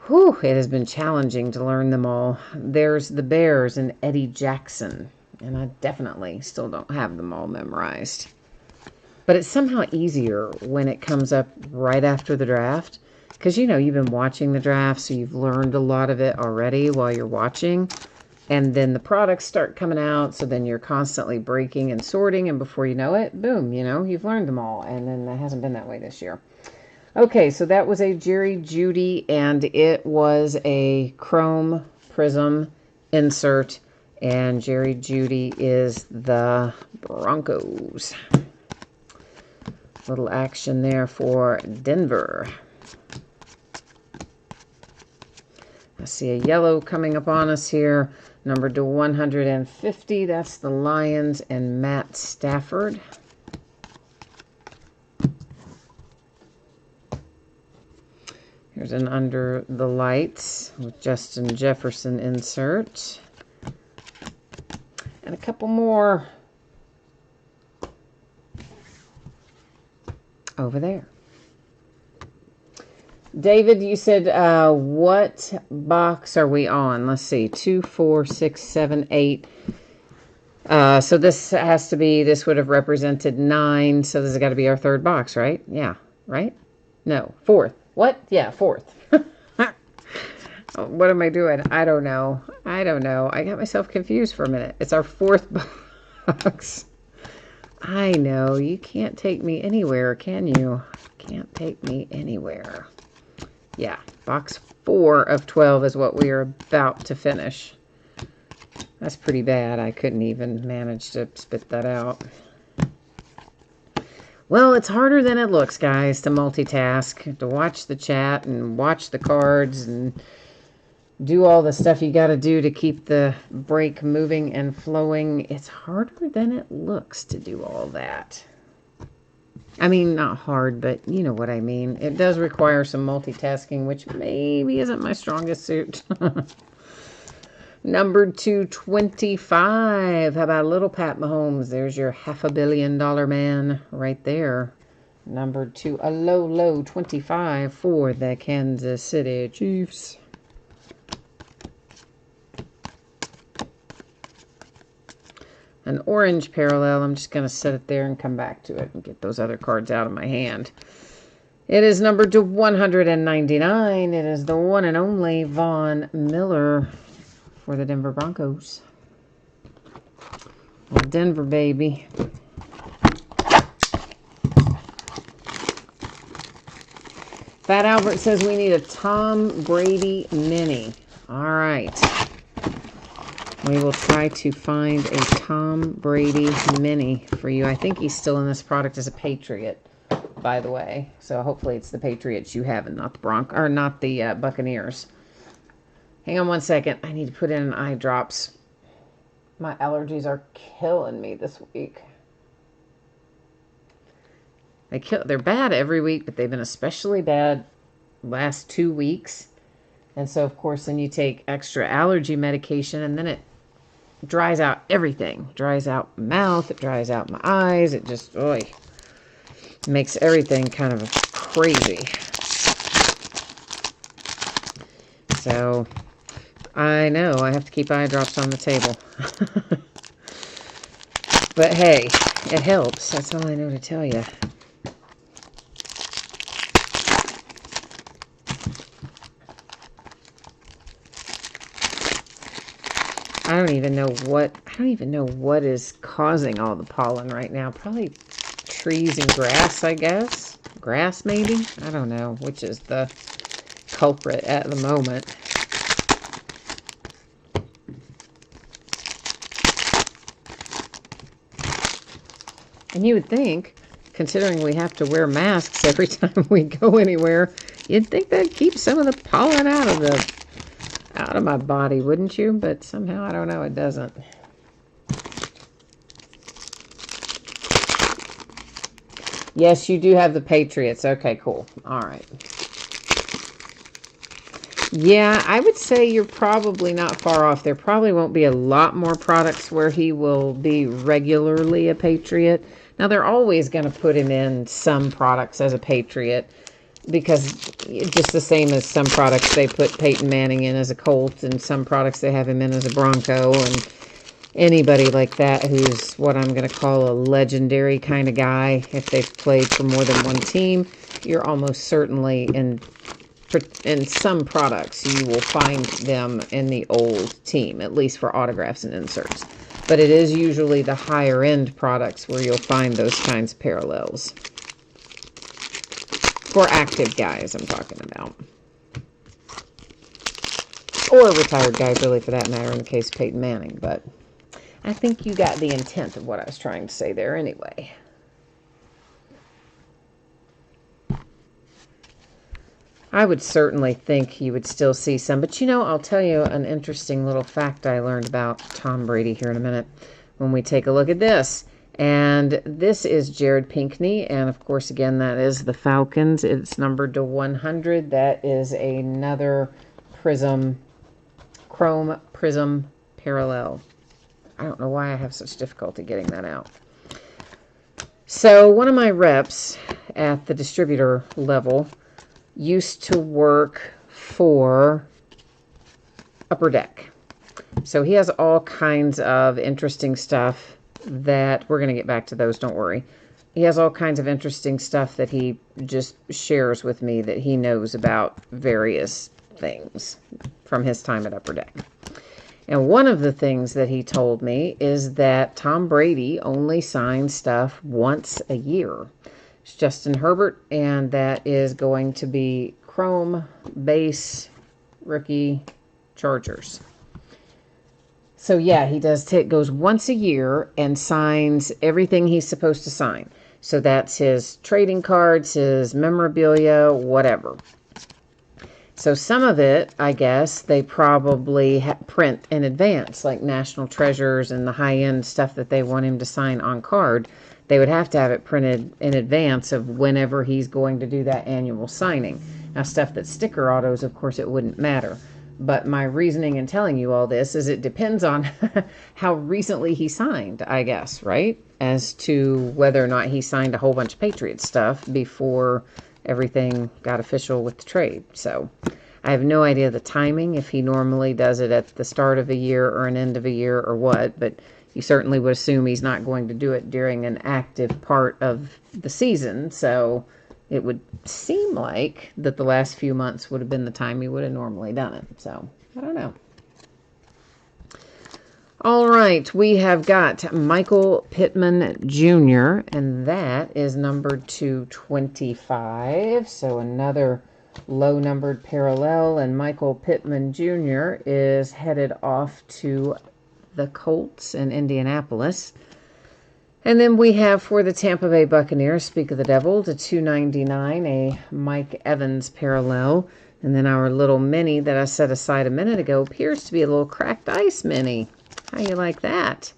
Whew, it has been challenging to learn them all. There's the Bears and Eddie Jackson, and I definitely still don't have them all memorized. But it's somehow easier when it comes up right after the draft because, you know, you've been watching the draft, so you've learned a lot of it already while you're watching. And then the products start coming out, so then you're constantly breaking and sorting, and before you know it, boom, you know, you've learned them all. And then it hasn't been that way this year. Okay, so that was a Jerry Jeudy, and it was a chrome prism insert, and Jerry Jeudy is the Broncos. Little action there for Denver. I see a yellow coming up on us here. Number to 150, that's the Lions and Matt Stafford. Here's an Under the Lights with Justin Jefferson insert. And a couple more over there. David, you said, what box are we on? Let's see, 2, 4, 6, 7, 8. So this has to be, this would have represented 9, so this has got to be our third box, right? Yeah, right? No, fourth. What? Yeah, fourth. What am I doing? I don't know. I got myself confused for a minute. It's our fourth box. I know. You can't take me anywhere, can you? Can't take me anywhere. Yeah, box 4 of 12 is what we are about to finish. That's pretty bad. I couldn't even manage to spit that out. Well, it's harder than it looks, guys, to multitask, to watch the chat and watch the cards and do all the stuff you got to do to keep the break moving and flowing. It's harder than it looks to do all that. I mean, not hard, but you know what I mean. It does require some multitasking, which maybe isn't my strongest suit. Number 225. How about little Pat Mahomes? There's your $500 million man right there. Number 2, a low 25 for the Kansas City Chiefs. An orange parallel. I'm just going to set it there and come back to it and get those other cards out of my hand. It is numbered to 199. It is the one and only Von Miller for the Denver Broncos. Well, Denver, baby. Fat Albert says we need a Tom Brady mini. All right. We will try to find a Tom Brady mini for you. I think he's still in this product as a Patriot, by the way. So hopefully it's the Patriots you have and not the Buccaneers. Hang on one second. I need to put in eye drops. My allergies are killing me this week. They're bad every week, but they've been especially bad last 2 weeks. And so, of course, then you take extra allergy medication, and then it dries out everything. Dries out my mouth. It dries out my eyes. It just, oy, makes everything kind of crazy. So, I know I have to keep eye drops on the table. But hey, it helps. That's all I know to tell you. I don't even know what is causing all the pollen right now. Probably trees and grass, I guess. Grass, maybe? I don't know which is the culprit at the moment. And you would think, considering we have to wear masks every time we go anywhere, you'd think that'd keep some of the pollen out of my body, wouldn't you? But somehow, I don't know, it doesn't. Yes, you do have the Patriots. Okay, cool. All right. Yeah, I would say you're probably not far off. There probably won't be a lot more products where he will be regularly a Patriot. Now, they're always going to put him in some products as a Patriot, because just the same as some products they put Peyton Manning in as a Colt, and some products they have him in as a Bronco, and anybody like that who's what I'm going to call a legendary kind of guy, if they've played for more than one team, you're almost certainly in some products you will find them in the old team, at least for autographs and inserts. But it is usually the higher end products where you'll find those kinds of parallels. For active guys, I'm talking about. Or retired guys, really, for that matter, in the case of Peyton Manning. But I think you got the intent of what I was trying to say there anyway. I would certainly think you would still see some. But, you know, I'll tell you an interesting little fact I learned about Tom Brady here in a minute when we take a look at this. And this is Jared Pinkney, and of course, again, that is the Falcons. It's numbered to 100. That is another Prism, Chrome Prism parallel. I don't know why I have such difficulty getting that out. So, one of my reps at the distributor level used to work for Upper Deck. So, he has all kinds of interesting stuff that we're going to get back to those, don't worry. He has all kinds of interesting stuff that he just shares with me that he knows about various things from his time at Upper Deck. And one of the things that he told me is that Tom Brady only signs stuff once a year. It's Justin Herbert, and that is going to be Chrome Base Rookie Chargers. So, yeah, he goes once a year and signs everything he's supposed to sign. So that's his trading cards, his memorabilia, whatever. So some of it, I guess, they probably print in advance, like National Treasures and the high-end stuff that they want him to sign on card. They would have to have it printed in advance of whenever he's going to do that annual signing. Now, stuff that's sticker autos, of course, it wouldn't matter. But my reasoning in telling you all this is it depends on how recently he signed, I guess, right? As to whether or not he signed a whole bunch of Patriots stuff before everything got official with the trade. So I have no idea the timing, if he normally does it at the start of a year or an end of a year or what. But you certainly would assume he's not going to do it during an active part of the season. So it would seem like that the last few months would have been the time he would have normally done it. So, I don't know. All right, we have got Michael Pittman Jr., and that is numbered to 25. So, another low-numbered parallel, and Michael Pittman Jr. is headed off to the Colts in Indianapolis. And then we have for the Tampa Bay Buccaneers, speak of the devil, to 299, a Mike Evans parallel. And then our little mini that I set aside a minute ago appears to be a little cracked ice mini. How you like that?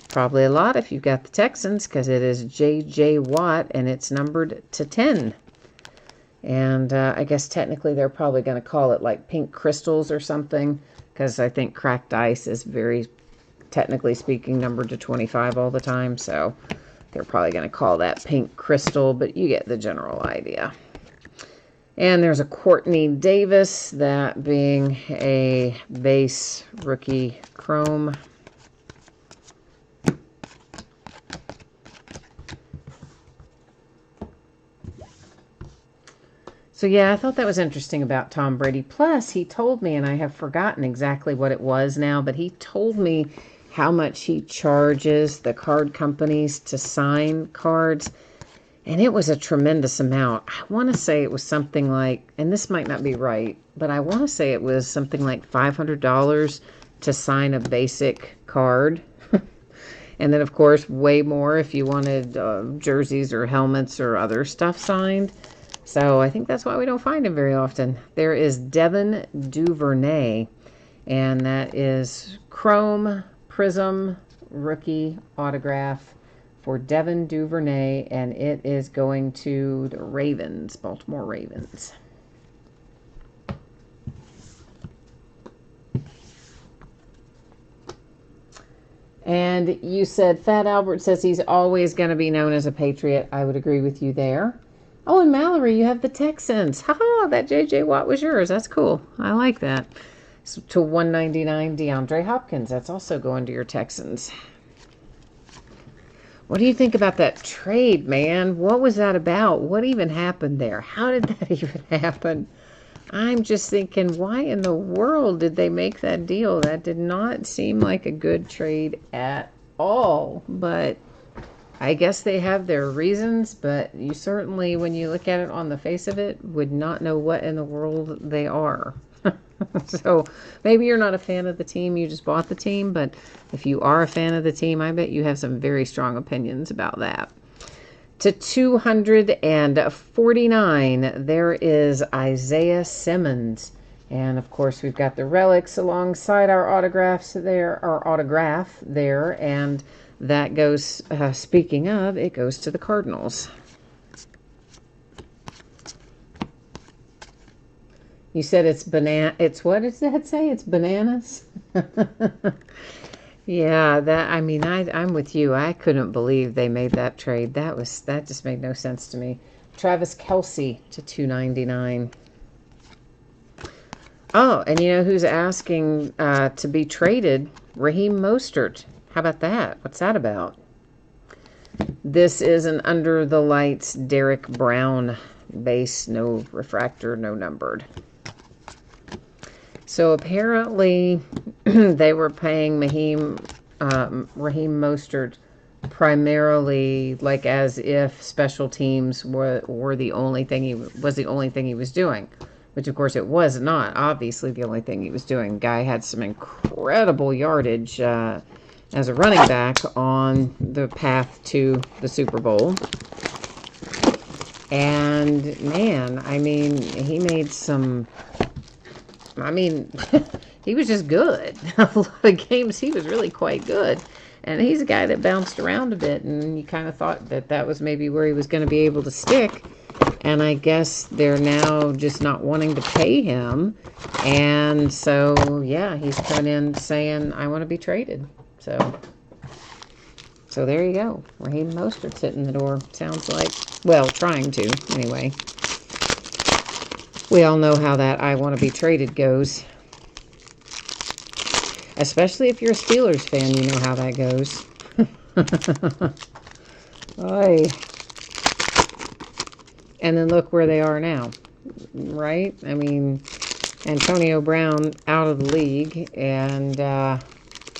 Probably a lot if you've got the Texans, because it is J.J. Watt, and it's numbered to 10. And I guess technically they're probably going to call it like pink crystals or something, because I think cracked ice is very technically speaking, numbered to 25 all the time, so they're probably going to call that pink crystal, but you get the general idea. And there's a Courtney Davis, that being a base rookie chrome. So yeah, I thought that was interesting about Tom Brady. Plus, he told me, and I have forgotten exactly what it was now, but he told me how much he charges the card companies to sign cards. And it was a tremendous amount. I want to say it was something like, and this might not be right, but I want to say it was something like $500 to sign a basic card. And then, of course, way more if you wanted jerseys or helmets or other stuff signed. So I think that's why we don't find him very often. There is Devin Duvernay, and that is Chrome Prism rookie autograph for Devin Duvernay, and it is going to the Ravens, Baltimore Ravens. And you said Fat Albert says he's always going to be known as a Patriot. I would agree with you there. Oh, and Mallory, you have the Texans. Ha-ha, that J.J. Watt was yours. That's cool. I like that. So to 199, DeAndre Hopkins. That's also going to your Texans. What do you think about that trade, man? What was that about? What even happened there? How did that even happen? I'm just thinking, why in the world did they make that deal? That did not seem like a good trade at all. But I guess they have their reasons, but you certainly, when you look at it on the face of it, would not know what in the world they are. So maybe you're not a fan of the team, you just bought the team, but if you are a fan of the team, I bet you have some very strong opinions about that. To 249, there is Isaiah Simmons. And of course, we've got the relics alongside our autographs there, our autograph there, and that goes, speaking of, it goes to the Cardinals. You said it's banana. It's, what does that say? It's bananas? Yeah, that, I mean, I'm with you. I couldn't believe they made that trade. That just made no sense to me. Travis Kelce to 299. Oh, and you know who's asking to be traded? Raheem Mostert. How about that? What's that about? This is an under the lights Derek Brown base, no refractor, no numbered. So apparently they were paying Raheem Mostert primarily like as if special teams were the only thing he was doing, which of course it was not obviously the only thing he was doing. Guy had some incredible yardage as a running back on the path to the Super Bowl. And man, I mean, he made some, I mean, he was just good. A lot of games he was really quite good. And he's a guy that bounced around a bit, and you kind of thought that that was maybe where he was going to be able to stick. And I guess they're now just not wanting to pay him. And so, yeah, he's coming in saying, I want to be traded. So there you go. Raheem Mostert's hitting the door, sounds like. Well, trying to, anyway. We all know how that I want to be traded goes. Especially if you're a Steelers fan, you know how that goes. Oy. And then look where they are now, right? I mean, Antonio Brown out of the league, and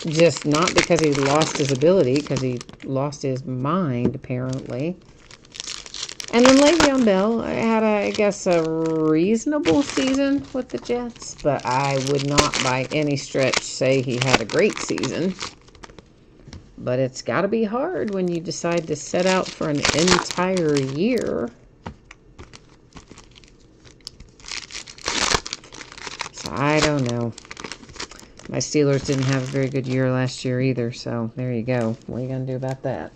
just not because he lost his ability, because he lost his mind, apparently. And then Le'Veon Bell had, I guess, a reasonable season with the Jets, but I would not by any stretch say he had a great season. But it's got to be hard when you decide to set out for an entire year. So I don't know. My Steelers didn't have a very good year last year either, so there you go. What are you going to do about that?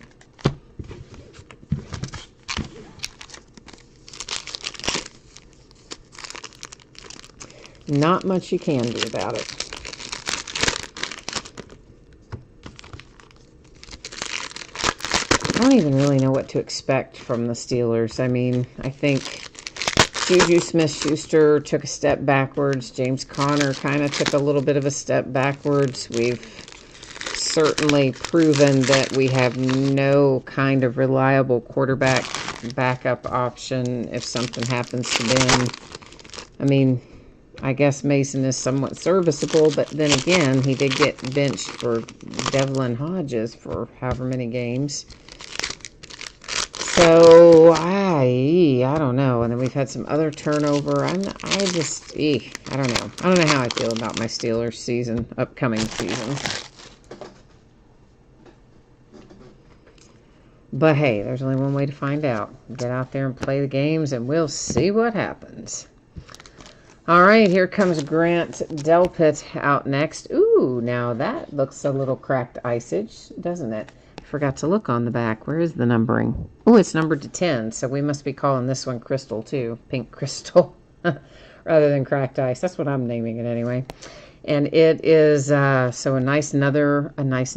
Not much you can do about it. don't even really know what to expect from the Steelers. I mean, I think Juju Smith-Schuster took a step backwards. James Conner kind of took a little bit of a step backwards. We've certainly proven that we have no kind of reliable quarterback backup option if something happens to Ben. I mean, I guess Mason is somewhat serviceable, but then again, he did get benched for Devlin Hodges for however many games. So, I don't know. And then we've had some other turnover. I don't know. I don't know how I feel about my Steelers season, upcoming season. But hey, there's only one way to find out. Get out there and play the games, and we'll see what happens. All right, here comes Grant Delpit out next. Ooh, now that looks a little cracked icage, doesn't it? Forgot to look on the back. Where is the numbering? Oh, it's numbered to 10, so we must be calling this one Crystal too. Pink Crystal, rather than cracked ice. That's what I'm naming it anyway. And it is, so another nice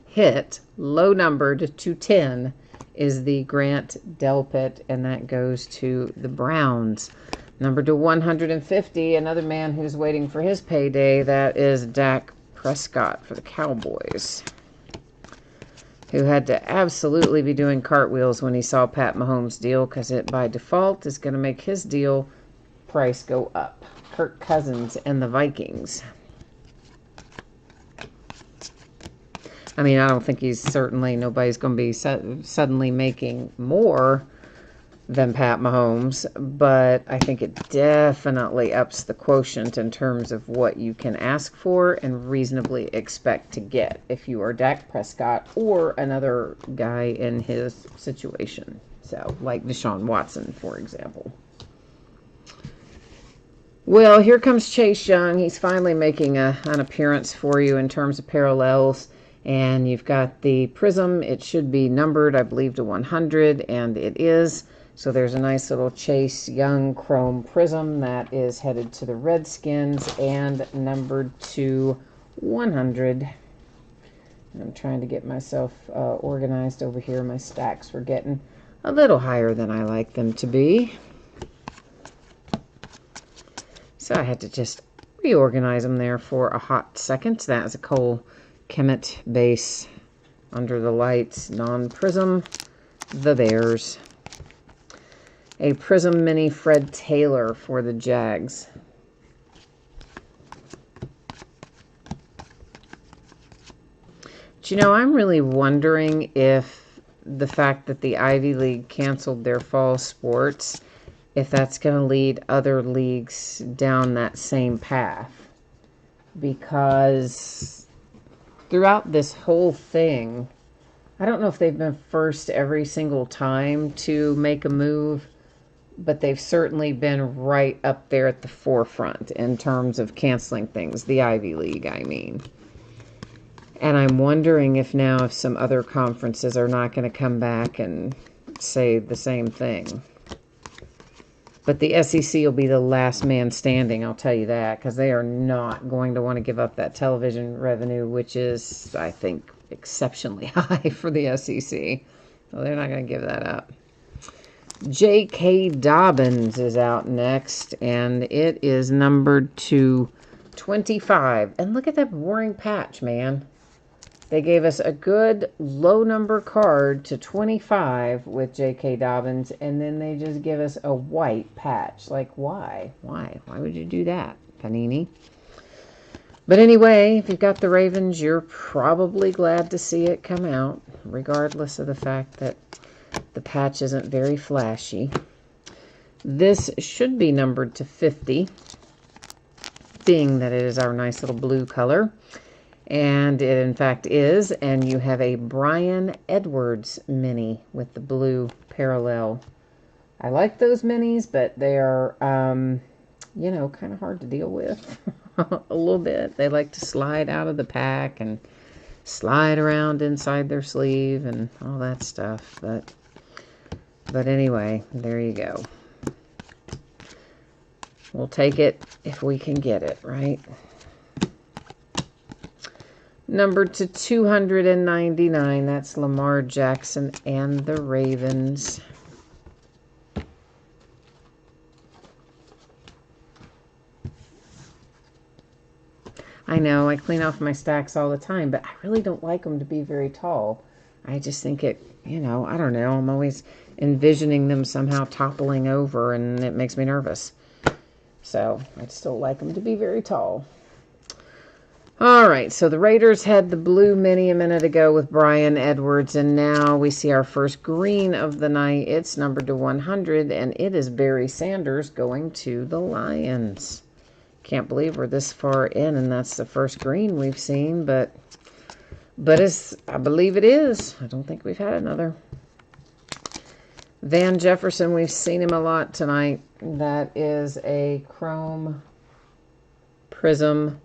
hit, low numbered to 10, is the Grant Delpit, and that goes to the Browns. Numbered to 150, another man who's waiting for his payday, that is Dak Prescott for the Cowboys, who had to absolutely be doing cartwheels when he saw Pat Mahomes' deal, because it by default is going to make his deal price go up. Kirk Cousins and the Vikings. I mean, I don't think nobody's going to be suddenly making more than Pat Mahomes, but I think it definitely ups the quotient in terms of what you can ask for and reasonably expect to get if you are Dak Prescott or another guy in his situation. So, like Deshaun Watson, for example. Well, here comes Chase Young. He's finally making an appearance for you in terms of parallels. And you've got the Prism. It should be numbered, I believe, to 100, and it is. So there's a nice little Chase Young Chrome Prism that is headed to the Redskins and numbered to 100. I'm trying to get myself organized over here. My stacks were getting a little higher than I like them to be. So I had to just reorganize them there for a hot second. That is a Cole Kemet base, Under the Lights, non-prism, the Bears. A Prism Mini Fred Taylor for the Jags. But you know, I'm really wondering if the fact that the Ivy League canceled their fall sports, if that's going to lead other leagues down that same path. Because throughout this whole thing, I don't know if they've been first every single time to make a move, but they've certainly been right up there at the forefront in terms of canceling things. The Ivy League, I mean. And I'm wondering if some other conferences are not going to come back and say the same thing. But the SEC will be the last man standing, I'll tell you that, because they are not going to want to give up that television revenue, which is, I think, exceptionally high for the SEC. So they're not going to give that up. J.K. Dobbins is out next, and it is numbered to 25. And look at that boring patch, man. They gave us a good low number card to 25 with J.K. Dobbins, and then they just give us a white patch. Like, why? Why? Why would you do that, Panini? But anyway, if you've got the Ravens, you're probably glad to see it come out, regardless of the fact that the patch isn't very flashy. This should be numbered to 50, being that it is our nice little blue color. And it, in fact, is. And you have a Brian Edwards mini with the blue parallel. I like those minis, but they are, you know, kind of hard to deal with a little bit. They like to slide out of the pack and slide around inside their sleeve and all that stuff. But anyway, there you go. We'll take it if we can get it, right? Numbered to 299. That's Lamar Jackson and the Ravens. I know, I clean off my stacks all the time, but I really don't like them to be very tall. I just think it, you know, I don't know. I'm always envisioning them somehow toppling over, and it makes me nervous. So, I'd still like them to be very tall. All right, so the Raiders had the blue mini a minute ago with Brian Edwards, and now we see our first green of the night. It's numbered to 100, and it is Barry Sanders going to the Lions. Can't believe we're this far in, and that's the first green we've seen, but I believe it is. I don't think we've had another. Van Jefferson, we've seen him a lot tonight. That is a chrome prism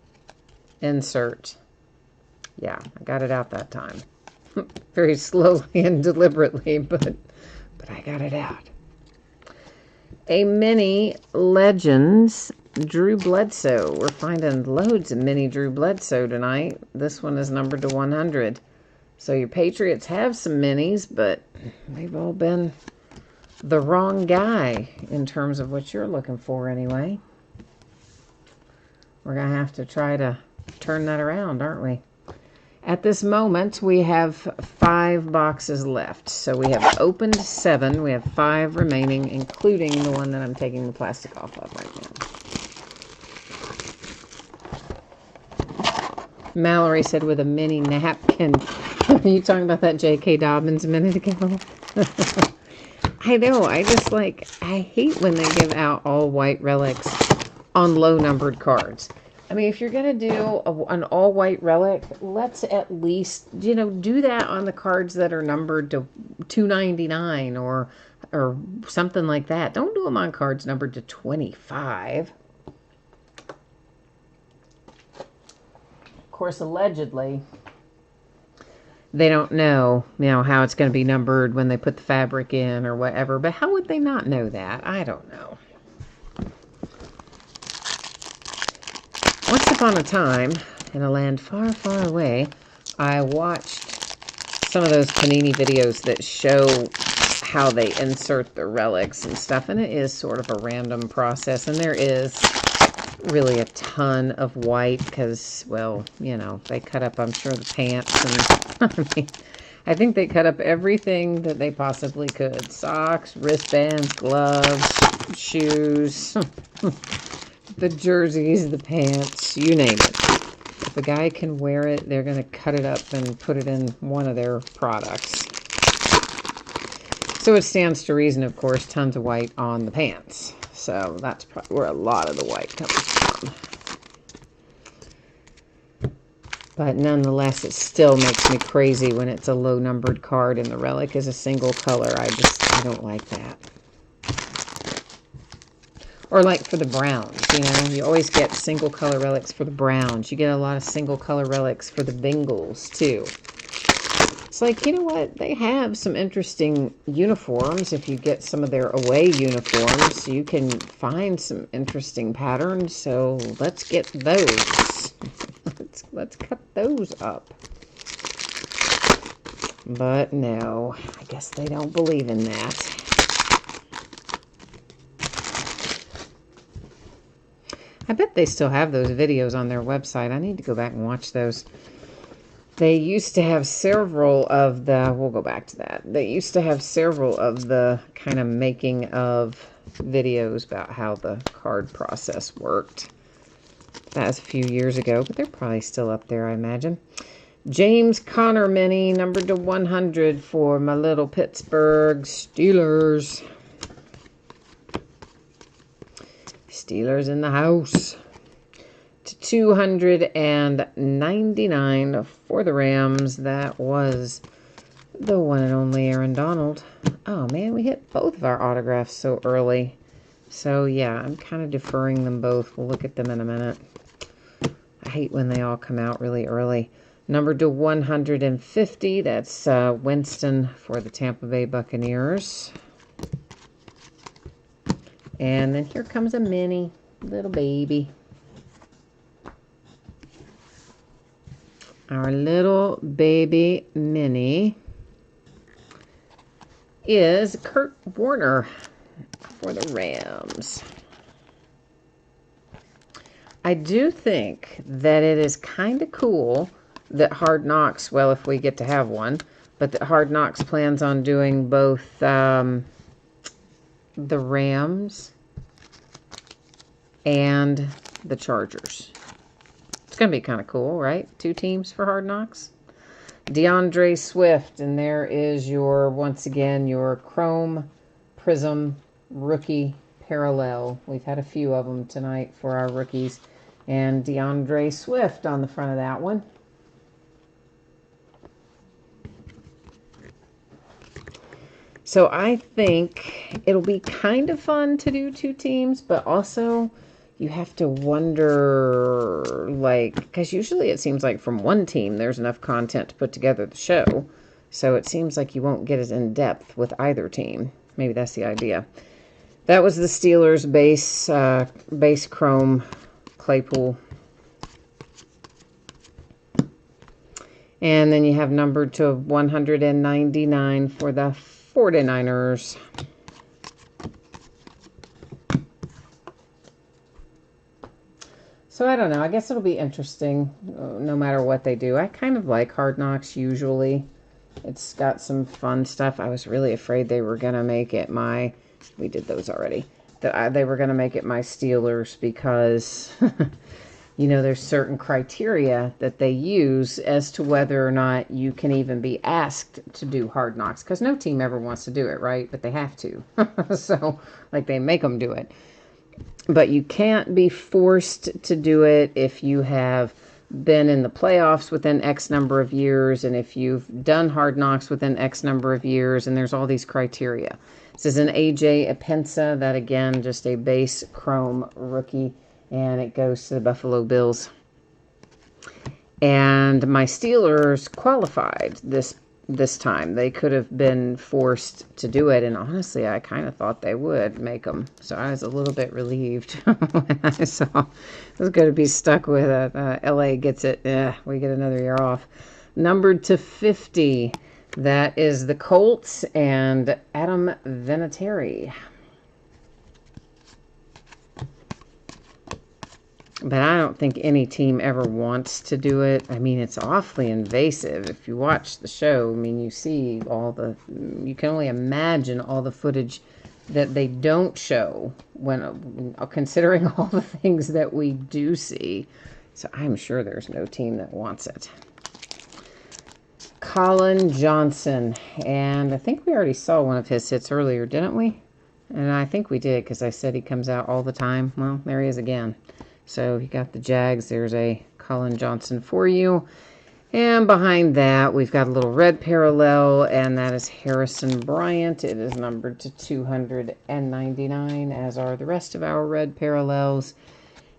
insert. Yeah, I got it out that time. Very slowly and deliberately, but I got it out. A mini Legends Drew Bledsoe. We're finding loads of mini Drew Bledsoe tonight. This one is numbered to 100. So your Patriots have some minis, but they've all been the wrong guy in terms of what you're looking for anyway. We're going to have to try to turn that around, aren't we? At this moment, we have 5 boxes left. So we have opened 7. We have 5 remaining, including the one that I'm taking the plastic off of right now. Mallory said with a mini napkin. Are you talking about that J.K. Dobbins a minute ago? I know. I hate when they give out all white relics on low numbered cards. I mean, if you're going to do an all white relic, let's at least, you know, do that on the cards that are numbered to 299 or something like that. Don't do them on cards numbered to 25. Of course, allegedly, they don't know, you know, how it's going to be numbered when they put the fabric in or whatever. But how would they not know that? I don't know. Once upon a time, in a land far, far away, I watched some of those Panini videos that show how they insert the relics and stuff. And it is sort of a random process. And there is really a ton of white because, well, you know, they cut up, I'm sure, the pants. And I think they cut up everything that they possibly could. Socks, wristbands, gloves, shoes, the jerseys, the pants, you name it. If a guy can wear it, they're going to cut it up and put it in one of their products. So it stands to reason, of course, tons of white on the pants. So that's probably where a lot of the white comes from. But nonetheless, it still makes me crazy when it's a low-numbered card and the relic is a single color. I don't like that. Or like for the Browns, you know, you always get single color relics for the Browns. You get a lot of single color relics for the Bengals, too. It's like, you know what? They have some interesting uniforms. If you get some of their away uniforms, you can find some interesting patterns. So let's get those. Let's cut those up. But no, I guess they don't believe in that. I bet they still have those videos on their website. I need to go back and watch those. They used to have several of the, we'll go back to that. They used to have several of the kind of making of videos about how the card process worked. That was a few years ago, but they're probably still up there, I imagine. James Conner mini, numbered to 100 for my little Pittsburgh Steelers. Steelers in the house. To 299 for the Rams. That was the one and only Aaron Donald. Oh, man, we hit both of our autographs so early. So, yeah, I'm kind of deferring them both. We'll look at them in a minute. I hate when they all come out really early. Numbered to 150. That's Winston for the Tampa Bay Buccaneers. And then here comes a mini, little baby. Our little baby mini is Kurt Warner for the Rams. I do think that it is kind of cool that Hard Knocks, well, if we get to have one, but that Hard Knocks plans on doing both the Rams and the Chargers. It's going to be kind of cool, right? 2 teams for Hard Knocks. DeAndre Swift, and there is your, once again, your Chrome Prism rookie parallel. We've had a few of them tonight for our rookies. And DeAndre Swift on the front of that one. So I think it'll be kind of fun to do 2 teams, but also you have to wonder, like, because usually it seems like from one team there's enough content to put together the show. So it seems like you won't get as in-depth with either team. Maybe that's the idea. That was the Steelers base Chrome Claypool. And then you have numbered to 199 for the 49ers. So I don't know. I guess it'll be interesting no matter what they do. I kind of like Hard Knocks usually. It's got some fun stuff. I was really afraid they were going to make it my... We did those already. They were going to make it my Steelers because, you know, there's certain criteria that they use as to whether or not you can even be asked to do Hard Knocks. Because no team ever wants to do it, right? But they have to. So, like, they make them do it. But you can't be forced to do it if you have been in the playoffs within X number of years and if you've done Hard Knocks within X number of years, and there's all these criteria. This is an AJ Epensa, that again, just a base Chrome rookie, and it goes to the Buffalo Bills. And my Steelers qualified this time. They could have been forced to do it, and honestly, I kind of thought they would make them. So I was a little bit relieved when I saw it was going to be stuck with it. LA gets it. We get another year off. Numbered to 50. That is the Colts and Adam Vinatieri. But I don't think any team ever wants to do it. I mean, it's awfully invasive. If you watch the show, I mean, you see all the... You can only imagine all the footage that they don't show when considering all the things that we do see. So I'm sure there's no team that wants it. Colin Johnson. And I think we already saw one of his hits earlier, didn't we? And I think we did because I said he comes out all the time. Well, there he is again. So you got the Jags. There's a Colin Johnson for you. And behind that, we've got a little red parallel, and that is Harrison Bryant. It is numbered to 299, as are the rest of our red parallels.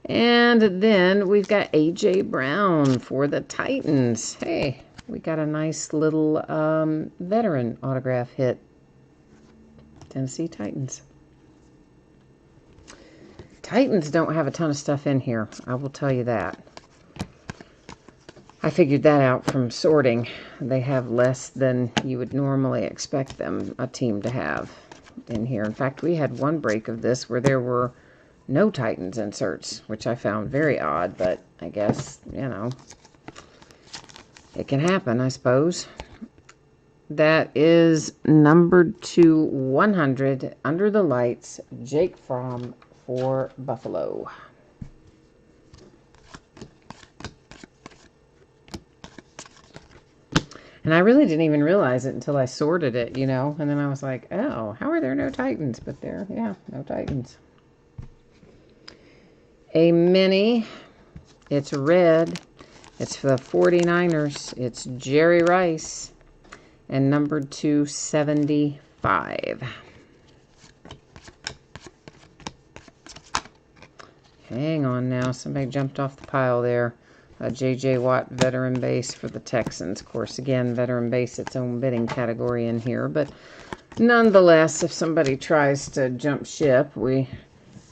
And then we've got A.J. Brown for the Titans. Hey, we got a nice little veteran autograph hit. Tennessee Titans. Titans don't have a ton of stuff in here. I will tell you that. I figured that out from sorting. They have less than you would normally expect a team to have in here. In fact, we had one break of this where there were no Titans inserts, which I found very odd, but I guess, you know, it can happen, I suppose. That is numbered to 100, Under the Lights, Jake Fromm for Buffalo. And I really didn't even realize it until I sorted it, you know. And then I was like, oh, how are there no Titans? But there, yeah, no Titans. A mini. It's red. It's for the 49ers. It's Jerry Rice. And numbered to 75. Hang on now. Somebody jumped off the pile there. J.J. Watt, veteran base for the Texans. Of course, again, veteran base, its own bidding category in here. But nonetheless, if somebody tries to jump ship, we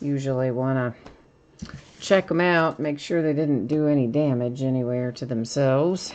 usually want to check them out, make sure they didn't do any damage anywhere to themselves.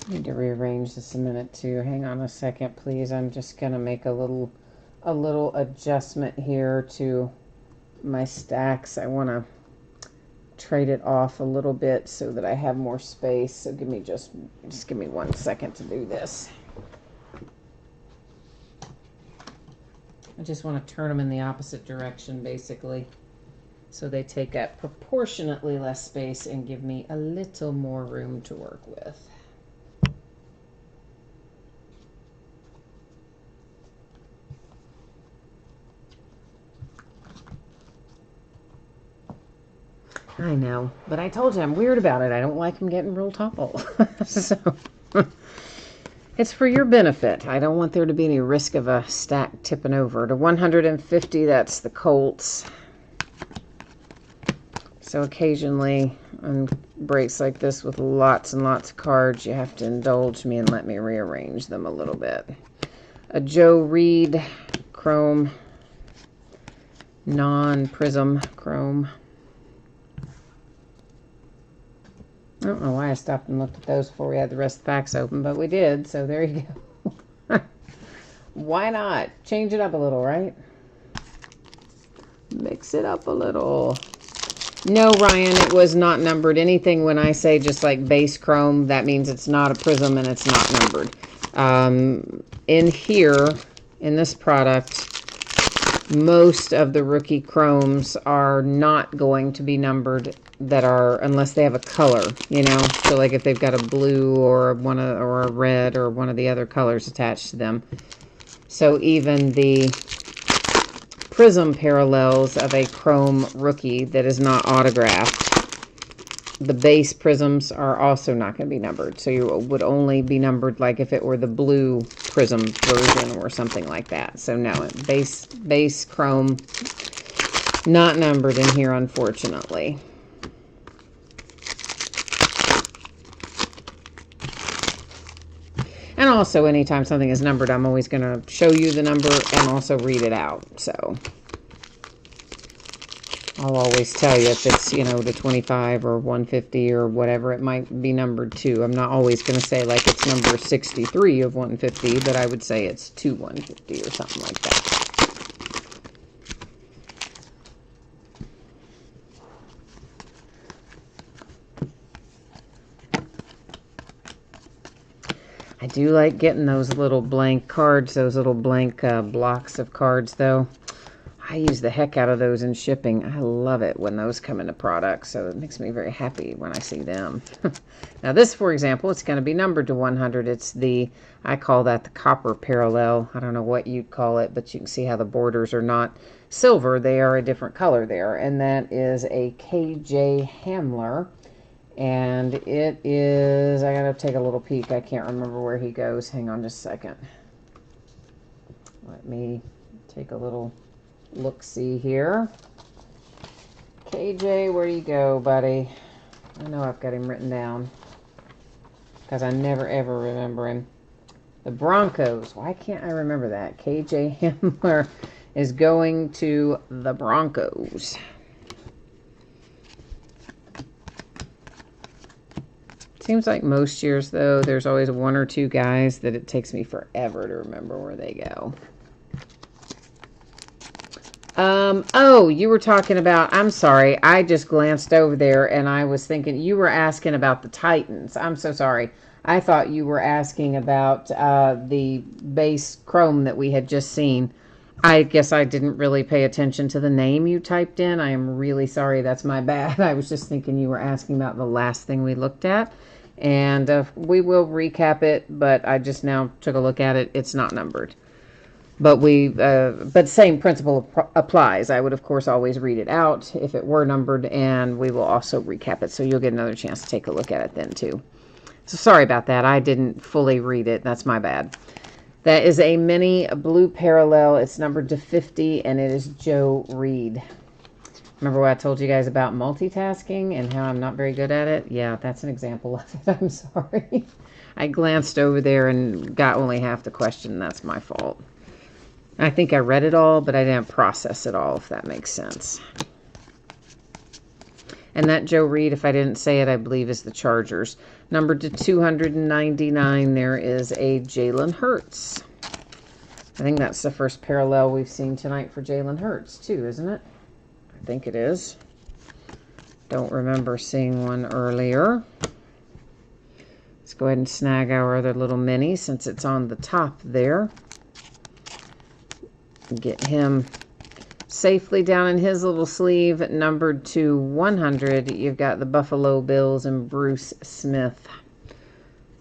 Need to rearrange this a minute too. Hang on a second, please. I'm just gonna make a little adjustment here to my stacks. I want to trade it off a little bit so that I have more space. So give me just give me 1 second to do this. I just want to turn them in the opposite direction, basically, so they take up proportionately less space and give me a little more room to work with. I know, but I told you I'm weird about it. I don't like them getting real tall. So it's for your benefit. I don't want there to be any risk of a stack tipping over. To 150, that's the Colts. So occasionally on breaks like this with lots and lots of cards, you have to indulge me and let me rearrange them a little bit. A Joe Reed Chrome, non-prism Chrome. I don't know why I stopped and looked at those before we had the rest of the packs open, but we did, so there you go. Why not? Change it up a little, right? Mix it up a little. No, Ryan, it was not numbered. Anything when I say just like base chrome, that means it's not a prism and it's not numbered. In here, in this product, most of the rookie chromes are not going to be numbered, that are, unless they have a color, you know. So like if they've got a blue or or a red or one of the other colors attached to them. So even the prism parallels of a chrome rookie that is not autographed, the base prisms are also not going to be numbered. So you would only be numbered like if it were the blue prism version or something like that. So no, base chrome not numbered in here, unfortunately. And also, anytime something is numbered, I'm always going to show you the number and also read it out. So I'll always tell you if it's, you know, the 25 or 150 or whatever, it might be numbered to. I'm not always going to say like it's number 63 of 150, but I would say it's to 150 or something like that. I do like getting those little blank cards, those little blank blocks of cards, though. I use the heck out of those in shipping. I love it when those come into products, so it makes me very happy when I see them. Now this, for example, it's going to be numbered to 100. It's the, I call that the copper parallel. I don't know what you'd call it, but you can see how the borders are not silver. They are a different color there, and that is a KJ Hamler. And it is, I gotta take a little peek. I can't remember where he goes. Hang on just a second. Let me take a little look-see here. KJ, where do you go, buddy? I know I've got him written down, because I never, ever remember him. The Broncos. Why can't I remember that? KJ Hamler is going to the Broncos. Seems like most years, though, there's always one or two guys that it takes me forever to remember where they go. Oh, you were talking about, I'm sorry, I just glanced over there and I was thinking, you were asking about the Titans. I'm so sorry. I thought you were asking about the base chrome that we had just seen. I guess I didn't really pay attention to the name you typed in. I am really sorry. That's my bad. I was just thinking you were asking about the last thing we looked at. And we will recap it, but I just now took a look at it. It's not numbered. But but same principle applies. I would, of course, always read it out if it were numbered, and we will also recap it. So you'll get another chance to take a look at it then, too. So sorry about that. I didn't fully read it. That's my bad. That is a mini blue parallel. It's numbered to 50, and it is Joe Reed. Remember what I told you guys about multitasking and how I'm not very good at it? Yeah, that's an example of it. I'm sorry. I glanced over there and got only half the question. That's my fault. I think I read it all, but I didn't process it all, if that makes sense. And that Joe Reed, if I didn't say it, I believe is the Chargers. Numbered to 299, there is a Jalen Hurts. I think that's the first parallel we've seen tonight for Jalen Hurts, too, isn't it? I think it is. Don't remember seeing one earlier. Let's go ahead and snag our other little mini since it's on the top there. Get him safely down in his little sleeve. Numbered to 100, you've got the Buffalo Bills and Bruce Smith.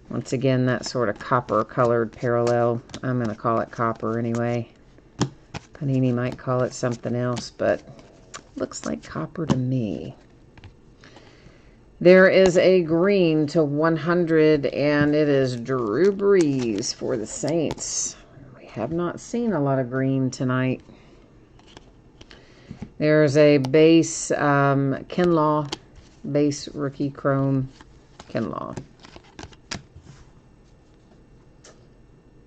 Once again, that sort of copper-colored parallel. I'm going to call it copper anyway. Panini might call it something else, but looks like copper to me. There is a green to 100, and it is Drew Brees for the Saints. We have not seen a lot of green tonight. There's a base Kinlaw, base rookie chrome Kinlaw.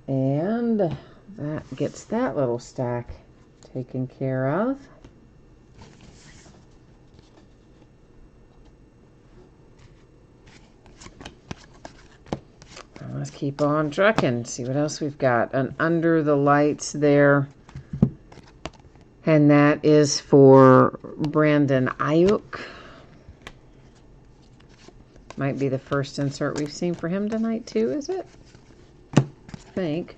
And that gets that little stack taken care of. Let's keep on trucking. See what else we've got. An Under the Lights there. And that is for Brandon Ayuk. Might be the first insert we've seen for him tonight too, is it? I think.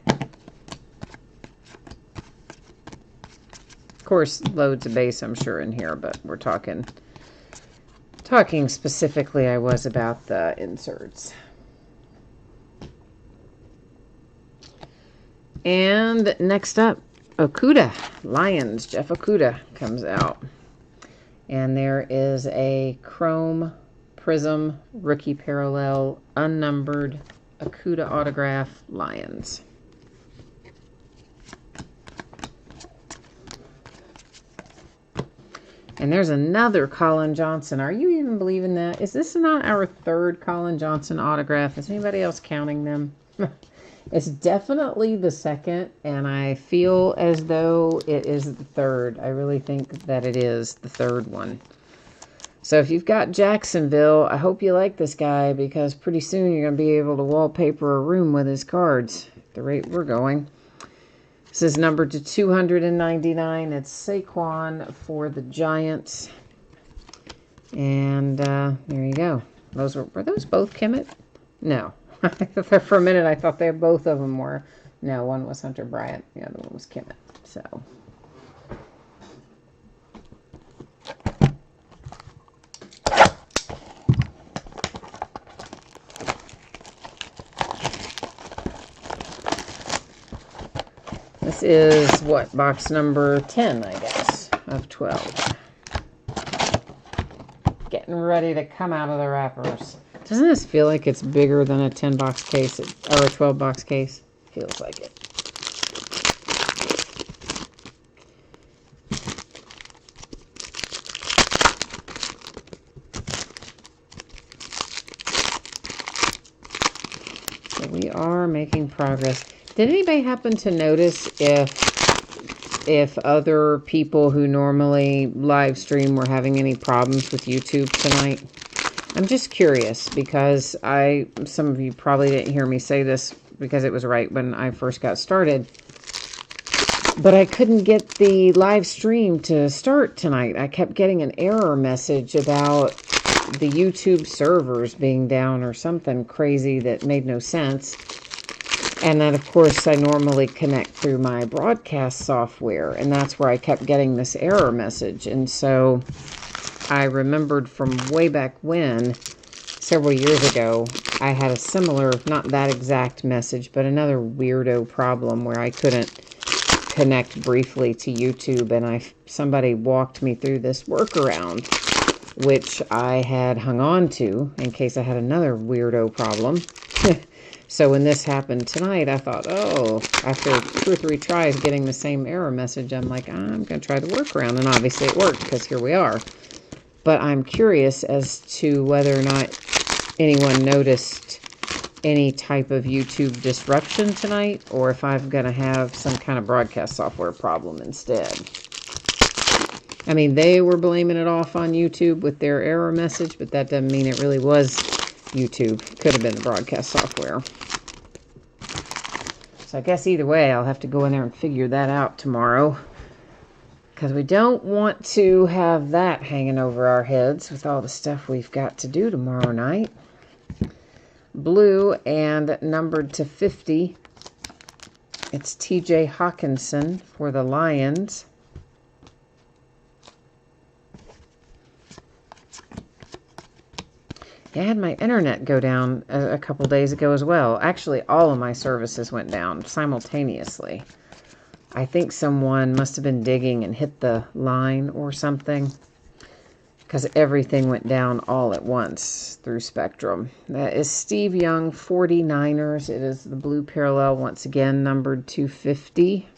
Of course, loads of base I'm sure in here, but we're talking specifically I was about the inserts. And next up, Okudah, Lions, Jeff Okudah comes out. And there is a Chrome Prism Rookie Parallel Unnumbered Okudah Autograph, Lions. And there's another Colin Johnson. Are you even believing that? Is this not our third Colin Johnson autograph? Is anybody else counting them? It's definitely the second, and I feel as though it is the third. I really think that it is the third one. So if you've got Jacksonville, I hope you like this guy, because pretty soon you're going to be able to wallpaper a room with his cards at the rate we're going. This is numbered to 299. It's Saquon for the Giants. And there you go. Were those both Kemet? No. For a minute, I thought both of them were. No, one was Hunter Bryant. The other one was Kemet. So. This is, what, box number 10, I guess, of 12. Getting ready to come out of the wrappers. Doesn't this feel like it's bigger than a 10-box case, or a 12-box case? Feels like it. So we are making progress. Did anybody happen to notice if other people who normally live stream were having any problems with YouTube tonight? I'm just curious, because some of you probably didn't hear me say this because it was right when I first got started, but I couldn't get the live stream to start tonight. I kept getting an error message about the YouTube servers being down or something crazy that made no sense. And then, of course, I normally connect through my broadcast software, and that's where I kept getting this error message. And so I remembered from way back when, several years ago, I had a similar, not that exact message, but another weirdo problem where I couldn't connect briefly to YouTube, and somebody walked me through this workaround, which I had hung on to in case I had another weirdo problem. So when this happened tonight, I thought, oh, after 2 or 3 tries getting the same error message, I'm like, I'm going to try the workaround, and obviously it worked, because here we are. But I'm curious as to whether or not anyone noticed any type of YouTube disruption tonight, or if I'm going to have some kind of broadcast software problem instead. I mean, they were blaming it off on YouTube with their error message, but that doesn't mean it really was YouTube. Could have been the broadcast software. So I guess either way, I'll have to go in there and figure that out tomorrow. Because we don't want to have that hanging over our heads with all the stuff we've got to do tomorrow night. Blue and numbered to 50. It's TJ Hawkinson for the Lions. Yeah, I had my internet go down a couple days ago as well. Actually, all of my services went down simultaneously. I think someone must have been digging and hit the line or something, because everything went down all at once through Spectrum. That is Steve Young, 49ers. It is the blue parallel, once again, numbered 250.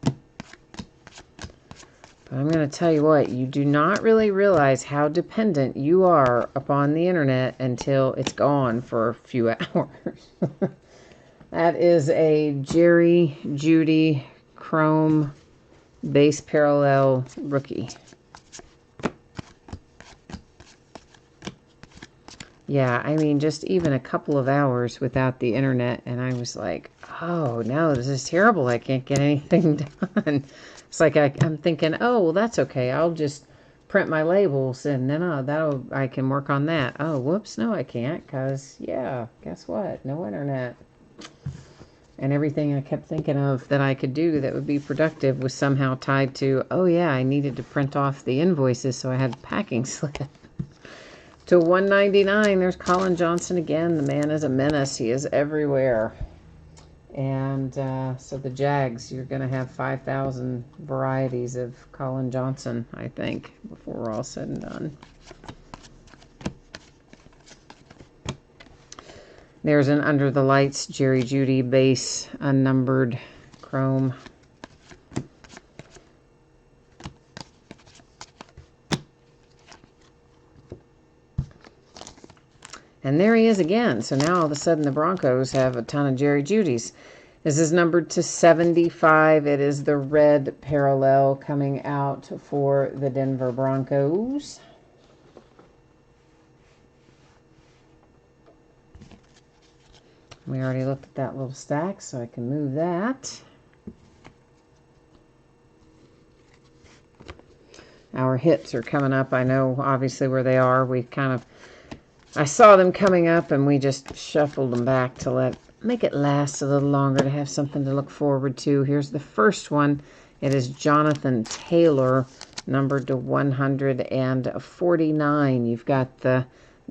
But I'm going to tell you what, you do not really realize how dependent you are upon the internet until it's gone for a few hours. That is a Jerry Jeudy Chrome base parallel rookie. Yeah, I mean, just even a couple of hours without the internet, and I was like, oh, no, this is terrible. I can't get anything done. It's like I'm thinking, oh, well, that's okay. I'll just print my labels, and then I can work on that. Oh, whoops, no, I can't, because, yeah, guess what? No internet. And everything I kept thinking of that I could do that would be productive was somehow tied to, oh, yeah, I needed to print off the invoices, so I had packing slip. To 199, there's Colin Johnson again. The man is a menace. He is everywhere. And so the Jags, you're going to have 5,000 varieties of Colin Johnson, I think, before we're all said and done. There's an Under the Lights Jerry Jeudy base, unnumbered chrome. And there he is again. So now all of a sudden the Broncos have a ton of Jerry Jeudy's. This is numbered to 75. It is the red parallel coming out for the Denver Broncos. We already looked at that little stack, so I can move that. Our hits are coming up. I know obviously where they are. I saw them coming up, and we just shuffled them back to make it last a little longer, to have something to look forward to. Here's the first one. It is Jonathan Taylor, numbered to 149. You've got the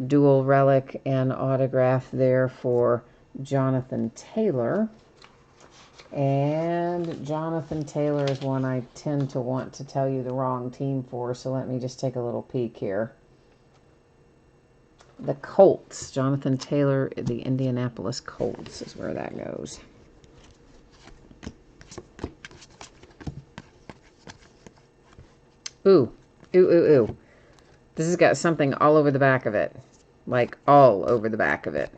dual relic and autograph there for Jonathan Taylor. And Jonathan Taylor is one I tend to want to tell you the wrong team for, so let me just take a little peek here. The Colts. Jonathan Taylor, the Indianapolis Colts is where that goes. Ooh. This has got something all over the back of it. Like, all over the back of it.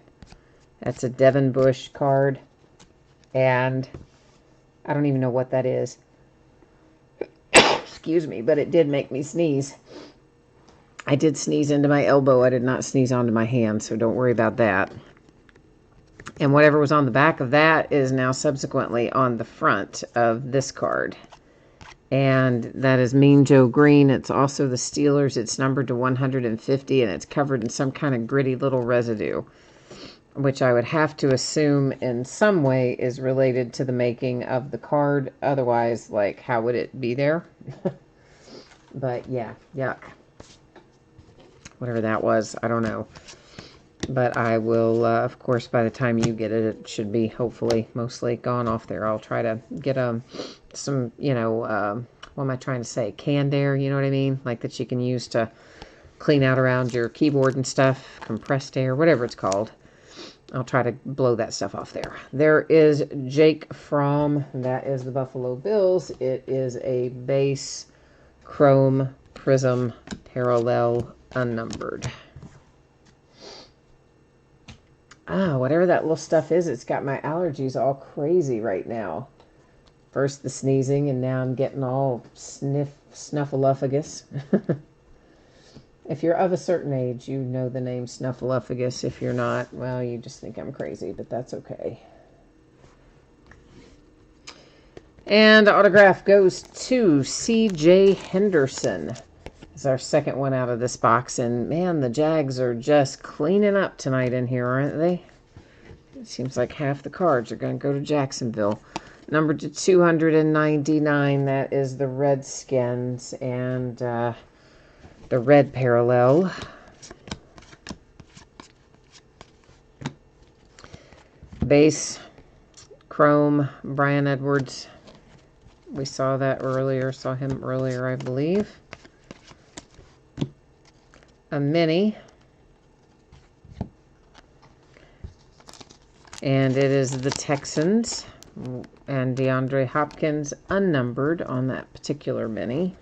That's a Devin Bush card. And I don't even know what that is. Excuse me, but it did make me sneeze. I did sneeze into my elbow. I did not sneeze onto my hand, so don't worry about that. And whatever was on the back of that is now subsequently on the front of this card. And that is Mean Joe Green. It's also the Steelers. It's numbered to 150, and it's covered in some kind of gritty little residue, which I would have to assume in some way is related to the making of the card. Otherwise, like, how would it be there? But yeah, yuck. Whatever that was, I don't know. But I will, of course, by the time you get it, it should be hopefully mostly gone off there. I'll try to get some, what am I trying to say? Canned air, you know what I mean? Like that you can use to clean out around your keyboard and stuff. Compressed air, whatever it's called. I'll try to blow that stuff off there. There is Jake Fromm. That is the Buffalo Bills. It is a base chrome prism parallel unnumbered. Whatever that little stuff is, it's got my allergies all crazy right now. First the sneezing, and now I'm getting all snuffleupagus. If you're of a certain age, you know the name Snuffleupagus. If you're not, well, you just think I'm crazy, but that's okay. And autograph goes to C.J. Henderson. It's our second one out of this box. And, man, the Jags are just cleaning up tonight in here, aren't they? It seems like half the cards are going to go to Jacksonville. Number to 299, that is the Redskins and the red parallel. Base, Chrome, Brian Edwards. We saw that earlier, saw him earlier, I believe. A mini. And it is the Texans and DeAndre Hopkins unnumbered on that particular mini.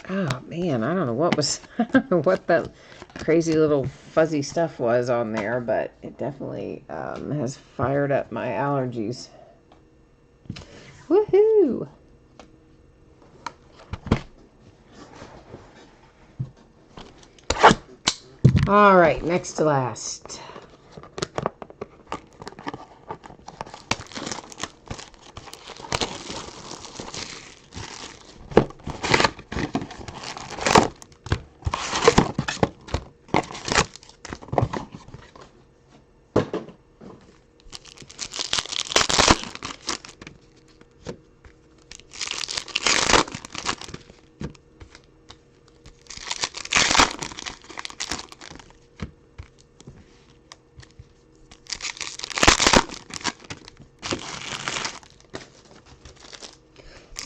Oh man, I don't know what was what that crazy little fuzzy stuff was on there, but it definitely has fired up my allergies. Woohoo! All right, next to last.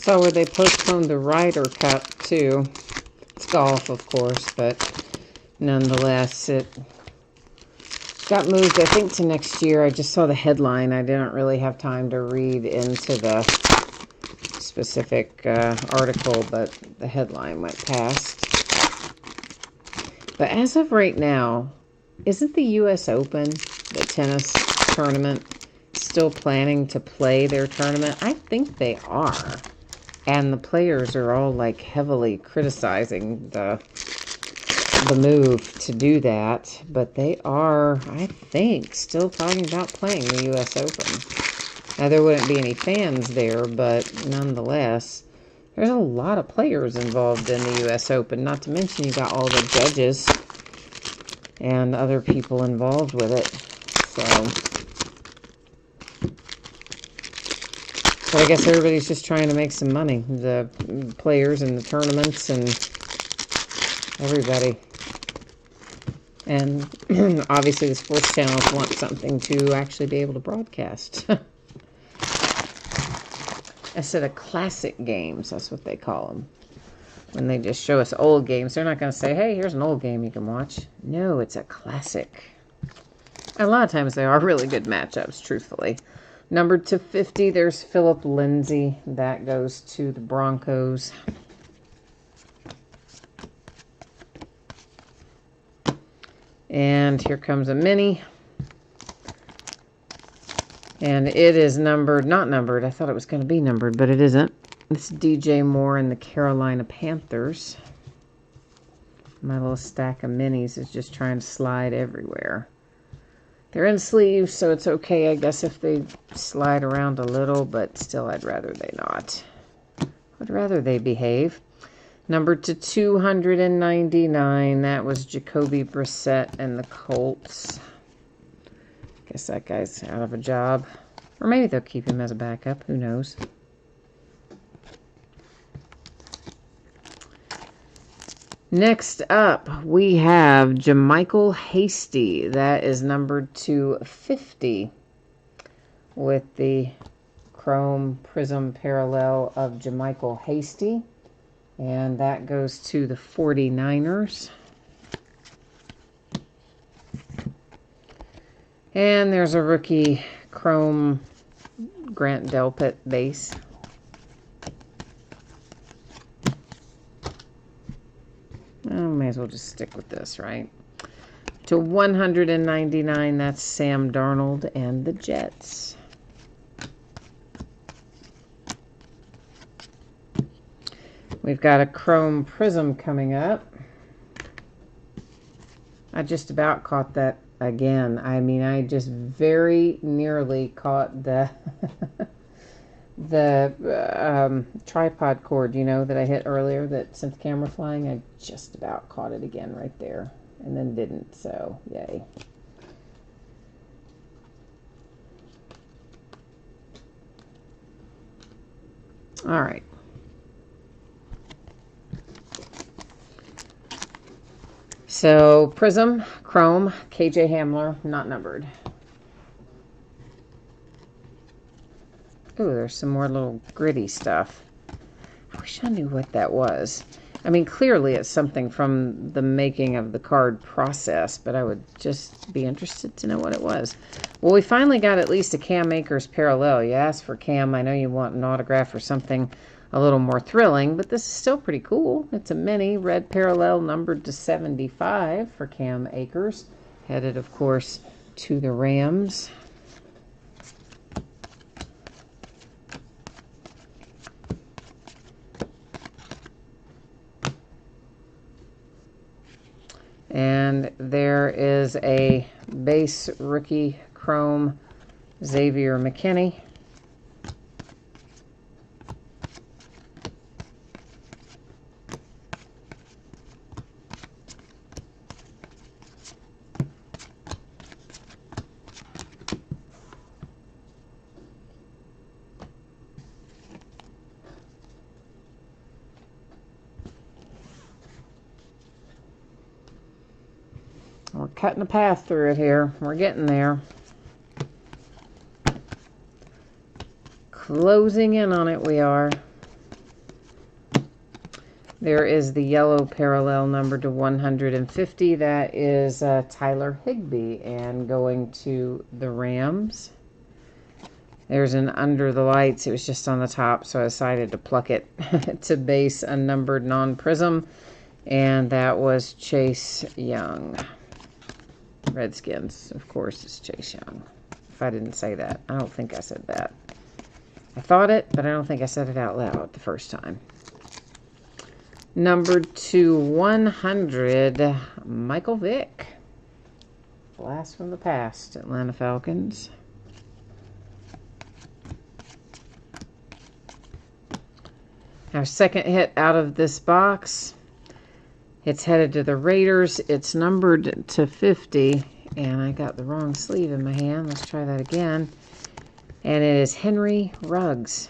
So where they postponed the Ryder Cup too. It's golf, of course, but nonetheless, it got moved, I think, to next year. I just saw the headline. I didn't really have time to read into the specific article, but the headline went past. But as of right now, isn't the U.S. Open, the tennis tournament, still planning to play their tournament? I think they are. And the players are all like heavily criticizing the move to do that. But they are, I think, still talking about playing the U.S. Open. Now, there wouldn't be any fans there, but nonetheless, there's a lot of players involved in the U.S. Open. Not to mention you got all the judges and other people involved with it. So I guess everybody's just trying to make some money. The players and the tournaments and everybody. And obviously the sports channels want something to actually be able to broadcast. Instead of classic games, that's what they call them. When they just show us old games, they're not going to say, hey, here's an old game you can watch. No, it's a classic. And a lot of times they are really good matchups, truthfully. Numbered to 50, there's Philip Lindsay. That goes to the Broncos. And here comes a mini. And it is numbered, not numbered. I thought it was going to be numbered, but it isn't. It's DJ Moore and the Carolina Panthers. My little stack of minis is just trying to slide everywhere. They're in sleeves, so it's okay, I guess, if they slide around a little, but still, I'd rather they not. I'd rather they behave. Numbered to 299, that was Jacoby Brissett and the Colts. Guess that guy's out of a job. Or maybe they'll keep him as a backup, who knows. Next up, we have Jermichael Hasty. That is numbered to 50 with the Chrome Prism parallel of Jermichael Hasty. And that goes to the 49ers. And there's a rookie Chrome Grant Delpit base. Oh, may as well just stick with this, right? To 199, that's Sam Darnold and the Jets. We've got a chrome prism coming up. I just about caught that again. I mean, I just very nearly caught the the tripod cord, you know, that I hit earlier that sent the camera flying. I just about caught it again right there and then didn't, so yay. All right. So Prism, Chrome, KJ Hamler, not numbered. Ooh, there's some more little gritty stuff. I wish I knew what that was. I mean, clearly it's something from the making of the card process, but I would just be interested to know what it was. Well, we finally got at least a Cam Akers parallel. You asked for Cam. I know you want an autograph or something a little more thrilling, but this is still pretty cool. It's a mini red parallel numbered to 75 for Cam Akers. Headed, of course, to the Rams. And there is a base rookie chrome Xavier McKinney. We're cutting a path through it here. We're getting there. Closing in on it, we are. There is the yellow parallel number to 150. That is Tyler Higbee and going to the Rams. There's an under the lights. It was just on the top, so I decided to pluck it to base a numbered non-prism. And that was Chase Young. Redskins, of course, is Chase Young. If I didn't say that. I don't think I said that. I thought it, but I don't think I said it out loud the first time. Numbered to 100, Michael Vick. Blast from the past, Atlanta Falcons. Our second hit out of this box. It's headed to the Raiders. It's numbered to 50, and I got the wrong sleeve in my hand. Let's try that again. And it is Henry Ruggs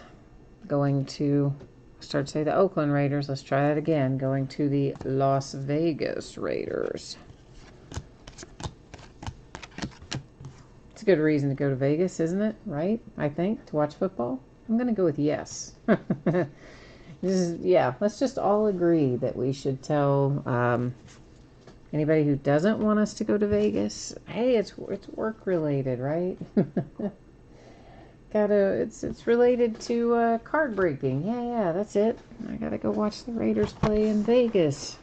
going to, start to say the Oakland Raiders. Let's try that again. Going to the Las Vegas Raiders. It's a good reason to go to Vegas, isn't it? Right? I think, to watch football. I'm going to go with yes. Yeah, let's just all agree that we should tell anybody who doesn't want us to go to Vegas, hey, it's work related, right? It's related to card breaking. Yeah, that's it. I gotta go watch the Raiders play in Vegas.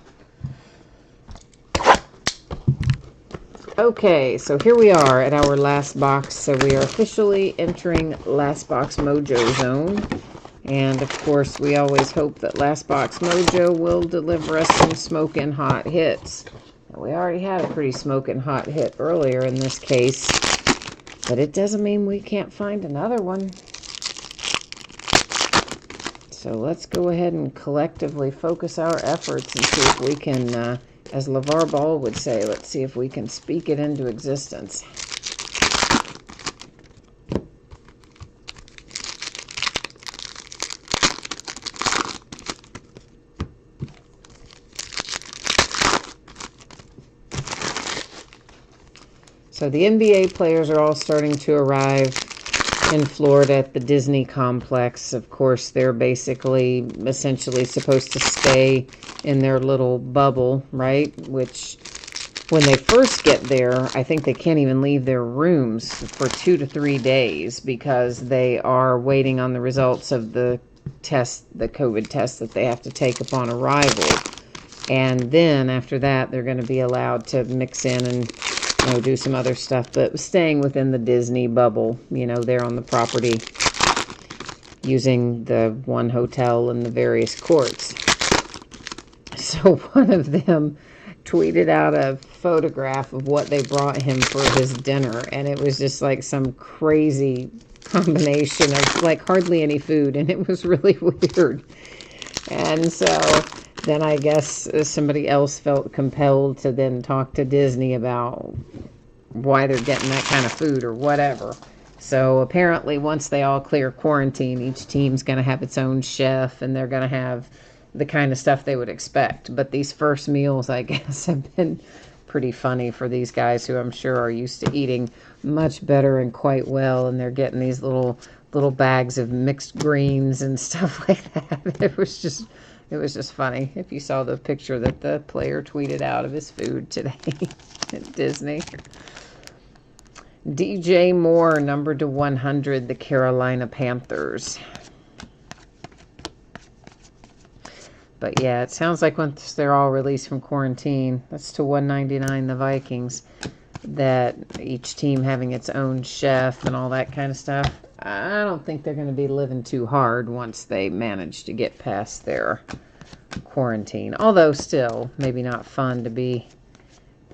Okay, so here we are at our last box. So we are officially entering Last Box Mojo Zone. And, of course, we always hope that Last Box Mojo will deliver us some smoking hot hits. Now, we already had a pretty smoking hot hit earlier in this case, but it doesn't mean we can't find another one. So let's go ahead and collectively focus our efforts and see if we can, as LeVar Ball would say, let's see if we can speak it into existence. So the NBA players are all starting to arrive in Florida at the Disney complex. Of course, they're basically essentially supposed to stay in their little bubble, right? Which, when they first get there, I think they can't even leave their rooms for 2 to 3 days because they are waiting on the results of the test, the COVID test that they have to take upon arrival. And then after that, they're going to be allowed to mix in and do some other stuff, but staying within the Disney bubble, there on the property, using the one hotel and the various courts. So one of them tweeted out a photograph of what they brought him for his dinner, and it was just like some crazy combination of like hardly any food, and it was really weird. And so then I guess somebody else felt compelled to then talk to Disney about why they're getting that kind of food or whatever. So apparently once they all clear quarantine, each team's going to have its own chef, and they're going to have the kind of stuff they would expect. But these first meals, I guess, have been pretty funny for these guys who I'm sure are used to eating much better and quite well, and they're getting these little bags of mixed greens and stuff like that. It was just funny. If you saw the picture that the player tweeted out of his food today at Disney. DJ Moore, numbered to 100, the Carolina Panthers. But yeah, it sounds like once they're all released from quarantine, that's to 199, the Vikings, that each team having its own chef and all that kind of stuff. I don't think they're going to be living too hard once they manage to get past their quarantine. Although still, maybe not fun to be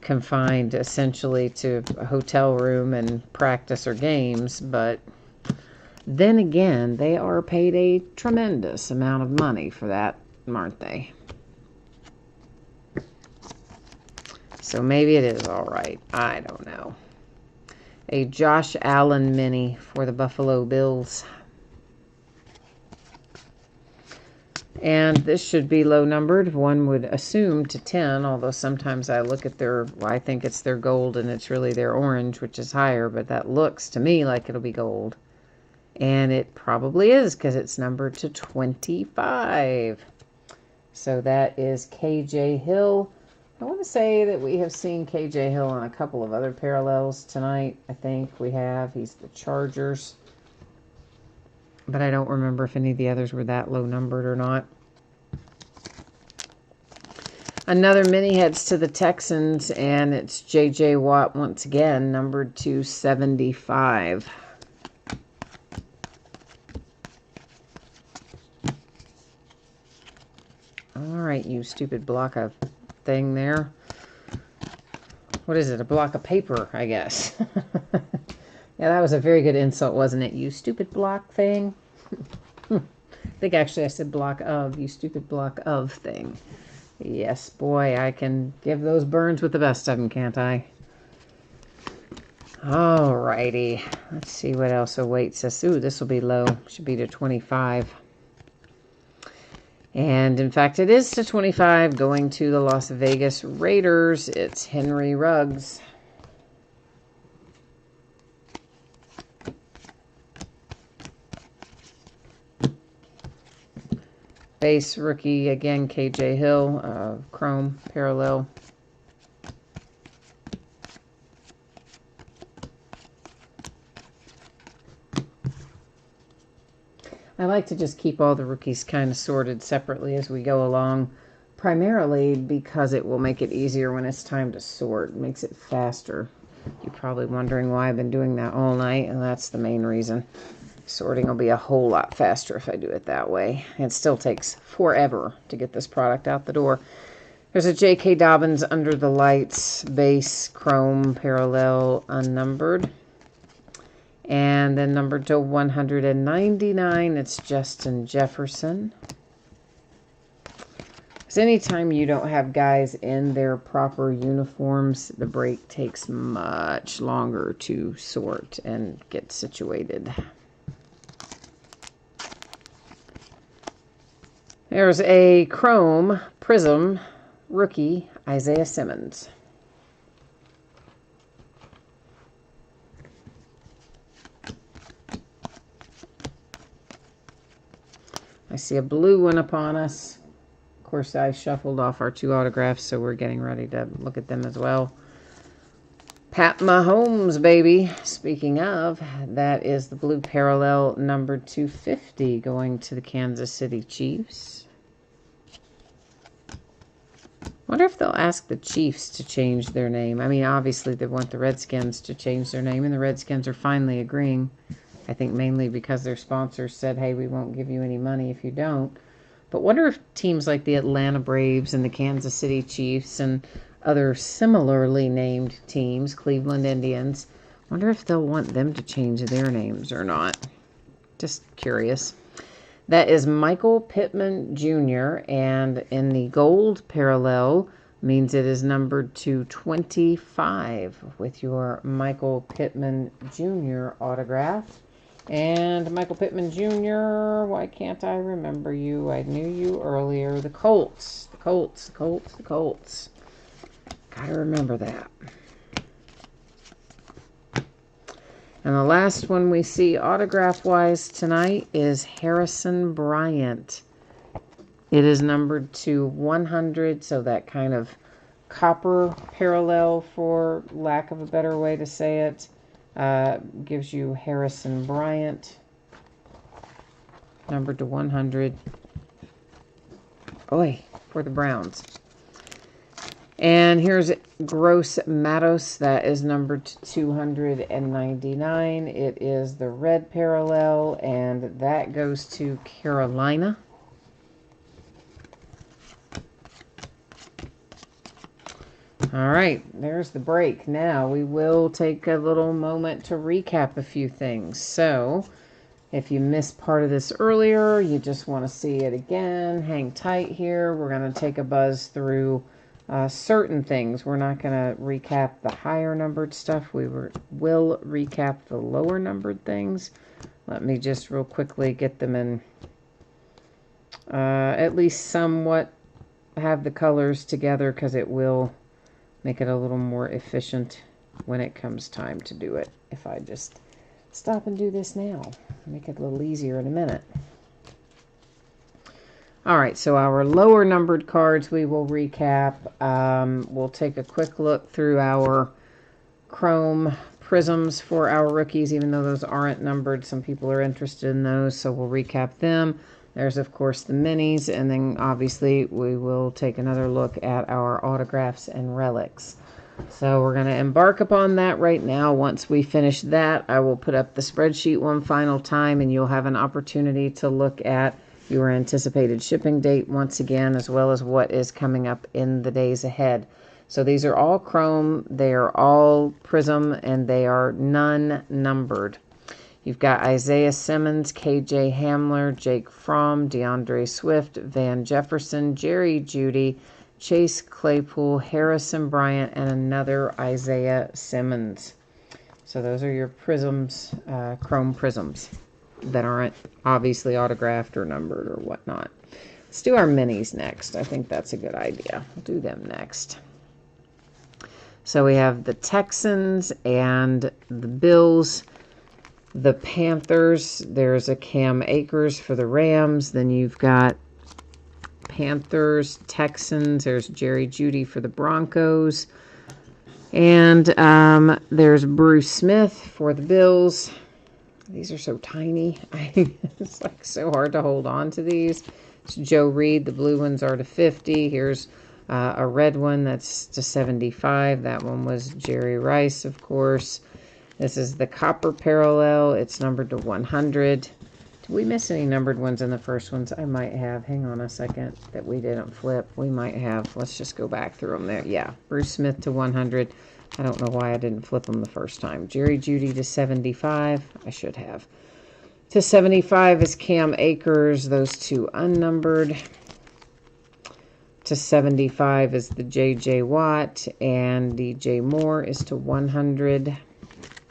confined essentially to a hotel room and practice or games. But then again, they are paid a tremendous amount of money for that, aren't they? So maybe it is all right. I don't know. A Josh Allen mini for the Buffalo Bills. And this should be low numbered. One would assume to 10, although sometimes I look at their, well, I think it's their gold and it's really their orange, which is higher, but that looks to me like it'll be gold. And it probably is because it's numbered to 25. So that is KJ Hill. I want to say that we have seen KJ Hill on a couple of other parallels tonight. I think we have. He's the Chargers. But I don't remember if any of the others were that low numbered or not. Another mini heads to the Texans, and it's J.J. Watt once again, numbered to 75. All right, you stupid block of thing there. What is it? A block of paper, I guess. Yeah, that was a very good insult, wasn't it? You stupid block thing. I think actually I said block of. You stupid block of thing. Yes, boy, I can give those burns with the best of them, can't I? All righty. Let's see what else awaits us. Ooh, this will be low. Should be to 25. And in fact, it is to 25, going to the Las Vegas Raiders. It's Henry Ruggs. Base rookie, again, KJ Hill, Chrome parallel. I like to just keep all the rookies kind of sorted separately as we go along, primarily because it will make it easier when it's time to sort. It makes it faster. You're probably wondering why I've been doing that all night, and that's the main reason. Sorting will be a whole lot faster if I do it that way. It still takes forever to get this product out the door. There's a J.K. Dobbins Under the Lights base chrome parallel unnumbered. And then numbered to 199, it's Justin Jefferson. Because anytime you don't have guys in their proper uniforms, the break takes much longer to sort and get situated. There's a Chrome Prism rookie, Isaiah Simmons. I see a blue one upon us. Of course, I shuffled off our 2 autographs, so we're getting ready to look at them as well. Pat Mahomes, baby. Speaking of, that is the blue parallel numbered 250 going to the Kansas City Chiefs. Wonder if they'll ask the Chiefs to change their name. I mean, obviously they want the Redskins to change their name, and the Redskins are finally agreeing. I think mainly because their sponsors said, hey, we won't give you any money if you don't. But wonder if teams like the Atlanta Braves and the Kansas City Chiefs and other similarly named teams, Cleveland Indians, wonder if they'll want them to change their names or not. Just curious. That is Michael Pittman Jr. And in the gold parallel means it is numbered to 25 with your Michael Pittman Jr. autograph. And Michael Pittman Jr., why can't I remember you? I knew you earlier. The Colts. The Colts, the Colts, the Colts. Gotta remember that. And the last one we see autograph-wise tonight is Harrison Bryant. It is numbered to 100, so that kind of copper parallel, for lack of a better way to say it, gives you Harrison Bryant, numbered to 100. Oy, for the Browns. And here's Gross Matos. That is numbered to 299. It is the red parallel, and that goes to Carolina. All right, there's the break. Now we will take a little moment to recap a few things. So if you missed part of this earlier, you just want to see it again, hang tight here. We're going to take a buzz through certain things. We're not going to recap the higher numbered stuff. We will recap the lower numbered things. Let me just real quickly get them in at least somewhat have the colors together, because it will make it a little more efficient when it comes time to do it. If I just stop and do this now, make it a little easier in a minute. All right, so our lower numbered cards we will recap. We'll take a quick look through our chrome prisms for our rookies, even though those aren't numbered. Some people are interested in those, so we'll recap them. There's, of course, the minis, and then obviously we will take another look at our autographs and relics. So we're going to embark upon that right now. Once we finish that, I will put up the spreadsheet one final time, and you'll have an opportunity to look at your anticipated shipping date once again, as well as what is coming up in the days ahead. So these are all chrome, they are all prism, and they are none numbered. You've got Isaiah Simmons, KJ Hamler, Jake Fromm, DeAndre Swift, Van Jefferson, Jerry Jeudy, Chase Claypool, Harrison Bryant, and another Isaiah Simmons. So those are your prisms, chrome prisms that aren't obviously autographed or numbered or whatnot. Let's do our minis next. I think that's a good idea. We'll do them next. So we have the Texans and the Bills. The Panthers, there's a Cam Akers for the Rams. Then you've got Panthers, Texans. There's Jerry Jeudy for the Broncos. And there's Bruce Smith for the Bills. These are so tiny. It's like so hard to hold on to these. It's Joe Reed. The blue ones are to 50. Here's a red one that's to 75. That one was Jerry Rice, of course. This is the copper parallel. It's numbered to 100. Did we miss any numbered ones in the first ones? I might have. Hang on a second. That we didn't flip. We might have. Let's just go back through them there. Yeah. Bruce Smith to 100. I don't know why I didn't flip them the first time. Jerry Jeudy to 75. I should have. To 75 is Cam Akers. Those two unnumbered. To 75 is the J.J. Watt. And DJ Moore is to 100.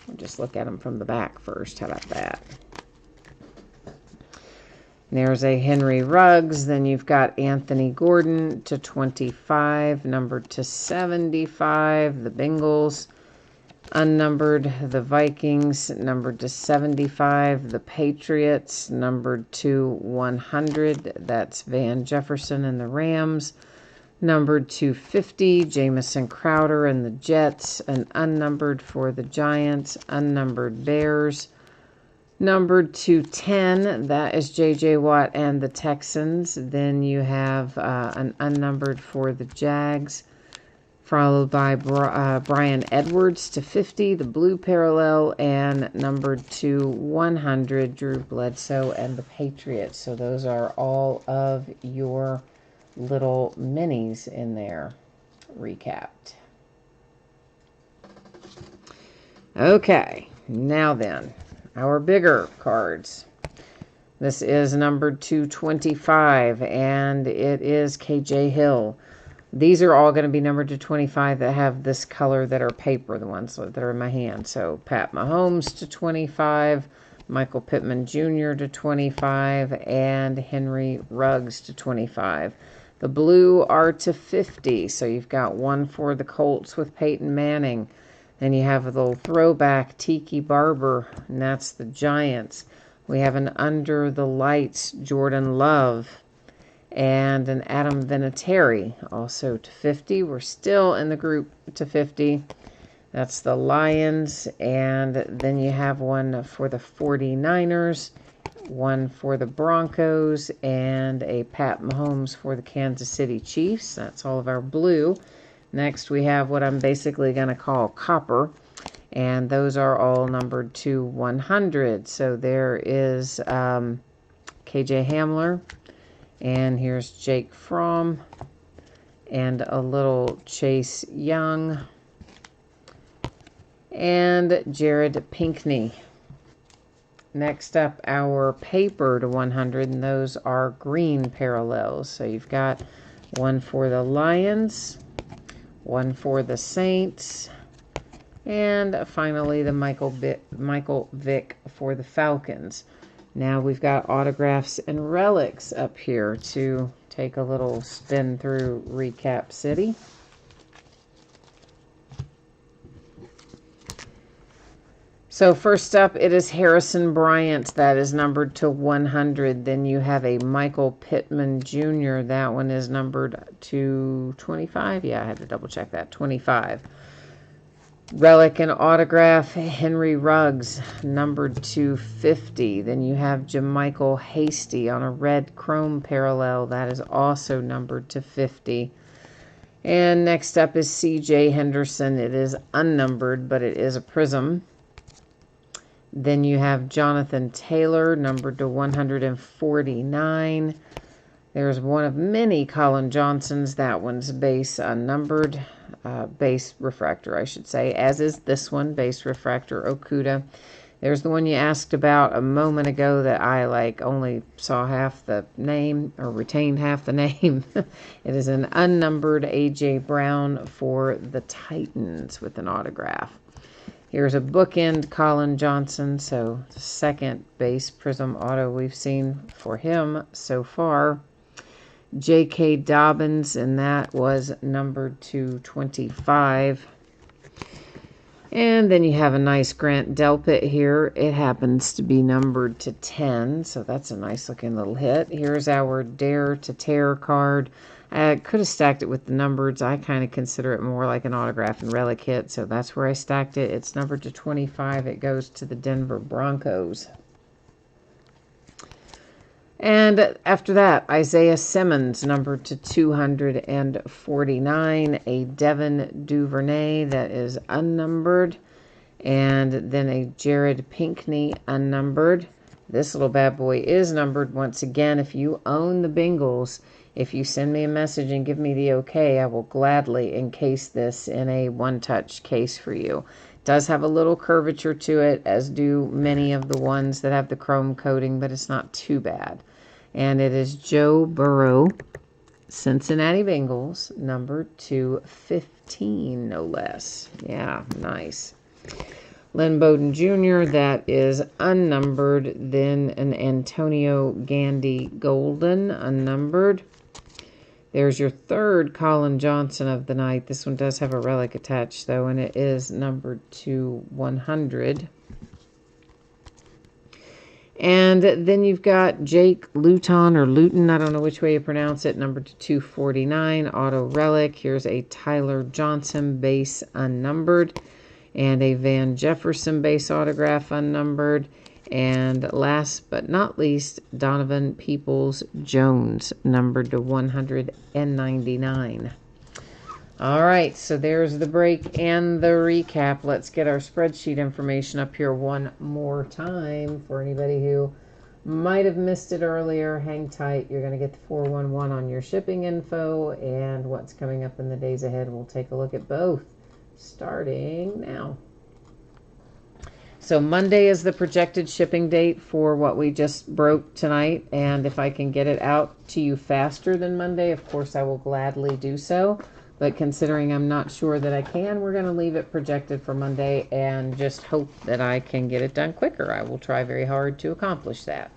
We'll just look at them from the back first. How about that? There's a Henry Ruggs. Then you've got Anthony Gordon to 25, numbered to 75. The Bengals, unnumbered. The Vikings, numbered to 75. The Patriots, numbered to 100. That's Van Jefferson and the Rams. Numbered to 50, Jamison Crowder and the Jets. And unnumbered for the Giants. Unnumbered Bears. Numbered to 10, that is J.J. Watt and the Texans. Then you have an unnumbered for the Jags. followed by Brian Edwards to 50, the blue parallel, and numbered to 100, Drew Bledsoe and the Patriots. So those are all of your little minis in there, recapped. Okay, now then, our bigger cards. This is numbered to 25, and it is KJ Hill. These are all going to be numbered to 25 that have this color that are paper, the ones that are in my hand. So Pat Mahomes to 25, Michael Pittman Jr. to 25, and Henry Ruggs to 25. The blue are to 50, so you've got one for the Colts with Peyton Manning. Then you have a little throwback, Tiki Barber, and that's the Giants. We have an Under the Lights, Jordan Love, and an Adam Vinatieri, also to 50. We're still in the group to 50. That's the Lions. And then you have one for the 49ers, one for the Broncos, and a Pat Mahomes for the Kansas City Chiefs. That's all of our blue. Next, we have what I'm basically going to call copper. And those are all numbered to 100. So there is KJ Hamler. And here's Jake Fromm and a little Chase Young and Jared Pinkney. Next up, our paper to 100, and those are green parallels. So you've got one for the Lions, one for the Saints, and finally the Michael Vick for the Falcons. Now we've got autographs and relics up here to take a little spin through Recap City. So first up, it is Harrison Bryant. That is numbered to 100. Then you have a Michael Pittman Jr. That one is numbered to 25. Yeah, I had to double check that. 25. Relic and autograph, Henry Ruggs, numbered to 50. Then you have Jermichael Hasty on a red chrome parallel. That is also numbered to 50. And next up is C.J. Henderson. It is unnumbered, but it is a prism. Then you have Jonathan Taylor, numbered to 149. There's one of many Colin Johnsons. That one's base unnumbered. Base refractor, I should say, as is this one, base refractor Okuda. There's the one you asked about a moment ago that I only saw half the name, or retained half the name. It is an unnumbered A.J. Brown for the Titans with an autograph. Here's a bookend Colin Johnson, so the second base prism auto we've seen for him so far. J.K. Dobbins, and that was numbered to 25. And then you have a nice Grant Delpit here. It happens to be numbered to 10, so that's a nice looking little hit. Here's our Dare to Tear card. I could have stacked it with the numbers. I kind of consider it more like an autograph and relic hit, so that's where I stacked it. It's numbered to 25. It goes to the Denver Broncos. And after that, Isaiah Simmons, numbered to 249. A Devin Duvernay that is unnumbered. And then a Jared Pinkney, unnumbered. This little bad boy is numbered. Once again, if you own the Bengals, if you send me a message and give me the okay, I will gladly encase this in a one-touch case for you. It does have a little curvature to it, as do many of the ones that have the chrome coating, but it's not too bad. And it is Joe Burrow, Cincinnati Bengals, numbered to 15, no less. Yeah, nice. Lynn Bowden Jr., that is unnumbered. Then an Antonio Gandy Golden, unnumbered. There's your third Colin Johnson of the night. This one does have a relic attached, though, and it is numbered to 100. And then you've got Jake Luton, or Luton, I don't know which way you pronounce it, numbered to 249, auto relic. Here's a Tyler Johnson base unnumbered, and a Van Jefferson base autograph unnumbered. And last but not least, Donovan Peoples-Jones, numbered to 199. All right, so there's the break and the recap. Let's get our spreadsheet information up here one more time for anybody who might have missed it earlier. Hang tight. You're going to get the 411 on your shipping info and what's coming up in the days ahead. We'll take a look at both starting now. So Monday is the projected shipping date for what we just broke tonight. And if I can get it out to you faster than Monday, of course, I will gladly do so. But considering I'm not sure that I can, we're going to leave it projected for Monday and just hope that I can get it done quicker. I will try very hard to accomplish that.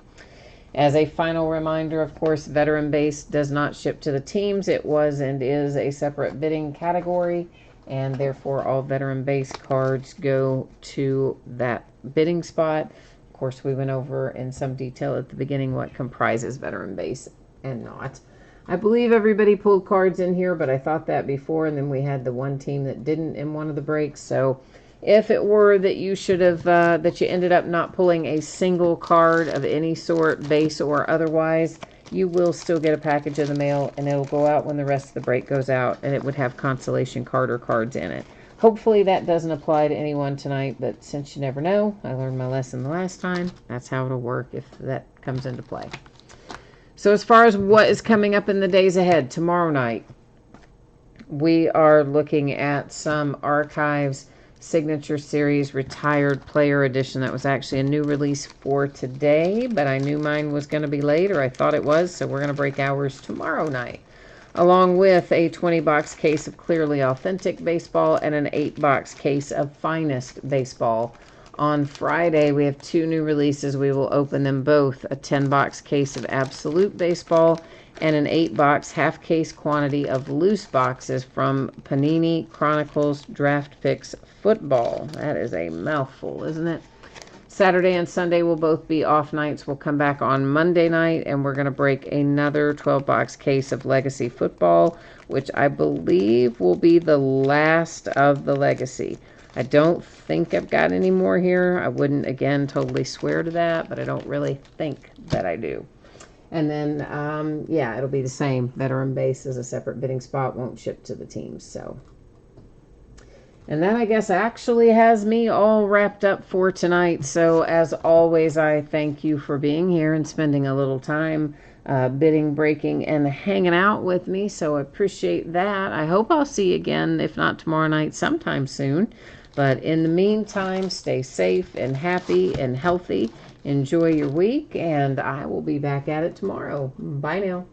As a final reminder, of course, Veteran Base does not ship to the teams. It was and is a separate bidding category, and therefore all Veteran Base cards go to that bidding spot. Of course, we went over in some detail at the beginning what comprises Veteran Base and not. I believe everybody pulled cards in here, but I thought that before, and then we had the one team that didn't in one of the breaks. So if it were that you should have, that you ended up not pulling a single card of any sort, base or otherwise, you will still get a package in the mail, and it'll go out when the rest of the break goes out, and it would have consolation card or cards in it. Hopefully that doesn't apply to anyone tonight, but since you never know, I learned my lesson the last time. That's how it'll work if that comes into play. So as far as what is coming up in the days ahead, tomorrow night, we are looking at some Archives Signature Series Retired Player Edition. That was actually a new release for today, but I knew mine was going to be late, or I thought it was, so we're going to break ours tomorrow night, along with a 20-box case of Clearly Authentic Baseball and an 8-box case of Finest Baseball. On Friday, we have two new releases. We will open them both, a 10-box case of Absolute Baseball and an 8-box half-case quantity of loose boxes from Panini Chronicles Draft Picks Football. That is a mouthful, isn't it? Saturday and Sunday will both be off nights. We'll come back on Monday night, and we're going to break another 12-box case of Legacy Football, which I believe will be the last of the Legacy. I don't think I've got any more here. I wouldn't, again, totally swear to that, but I don't really think that I do. And then, yeah, it'll be the same. Veteran Base is a separate bidding spot, won't ship to the teams, so. And that, I guess, actually has me all wrapped up for tonight. So, as always, I thank you for being here and spending a little time bidding, breaking, and hanging out with me. So, I appreciate that. I hope I'll see you again, if not tomorrow night, sometime soon. But in the meantime, stay safe and happy and healthy. Enjoy your week, and I will be back at it tomorrow. Bye now.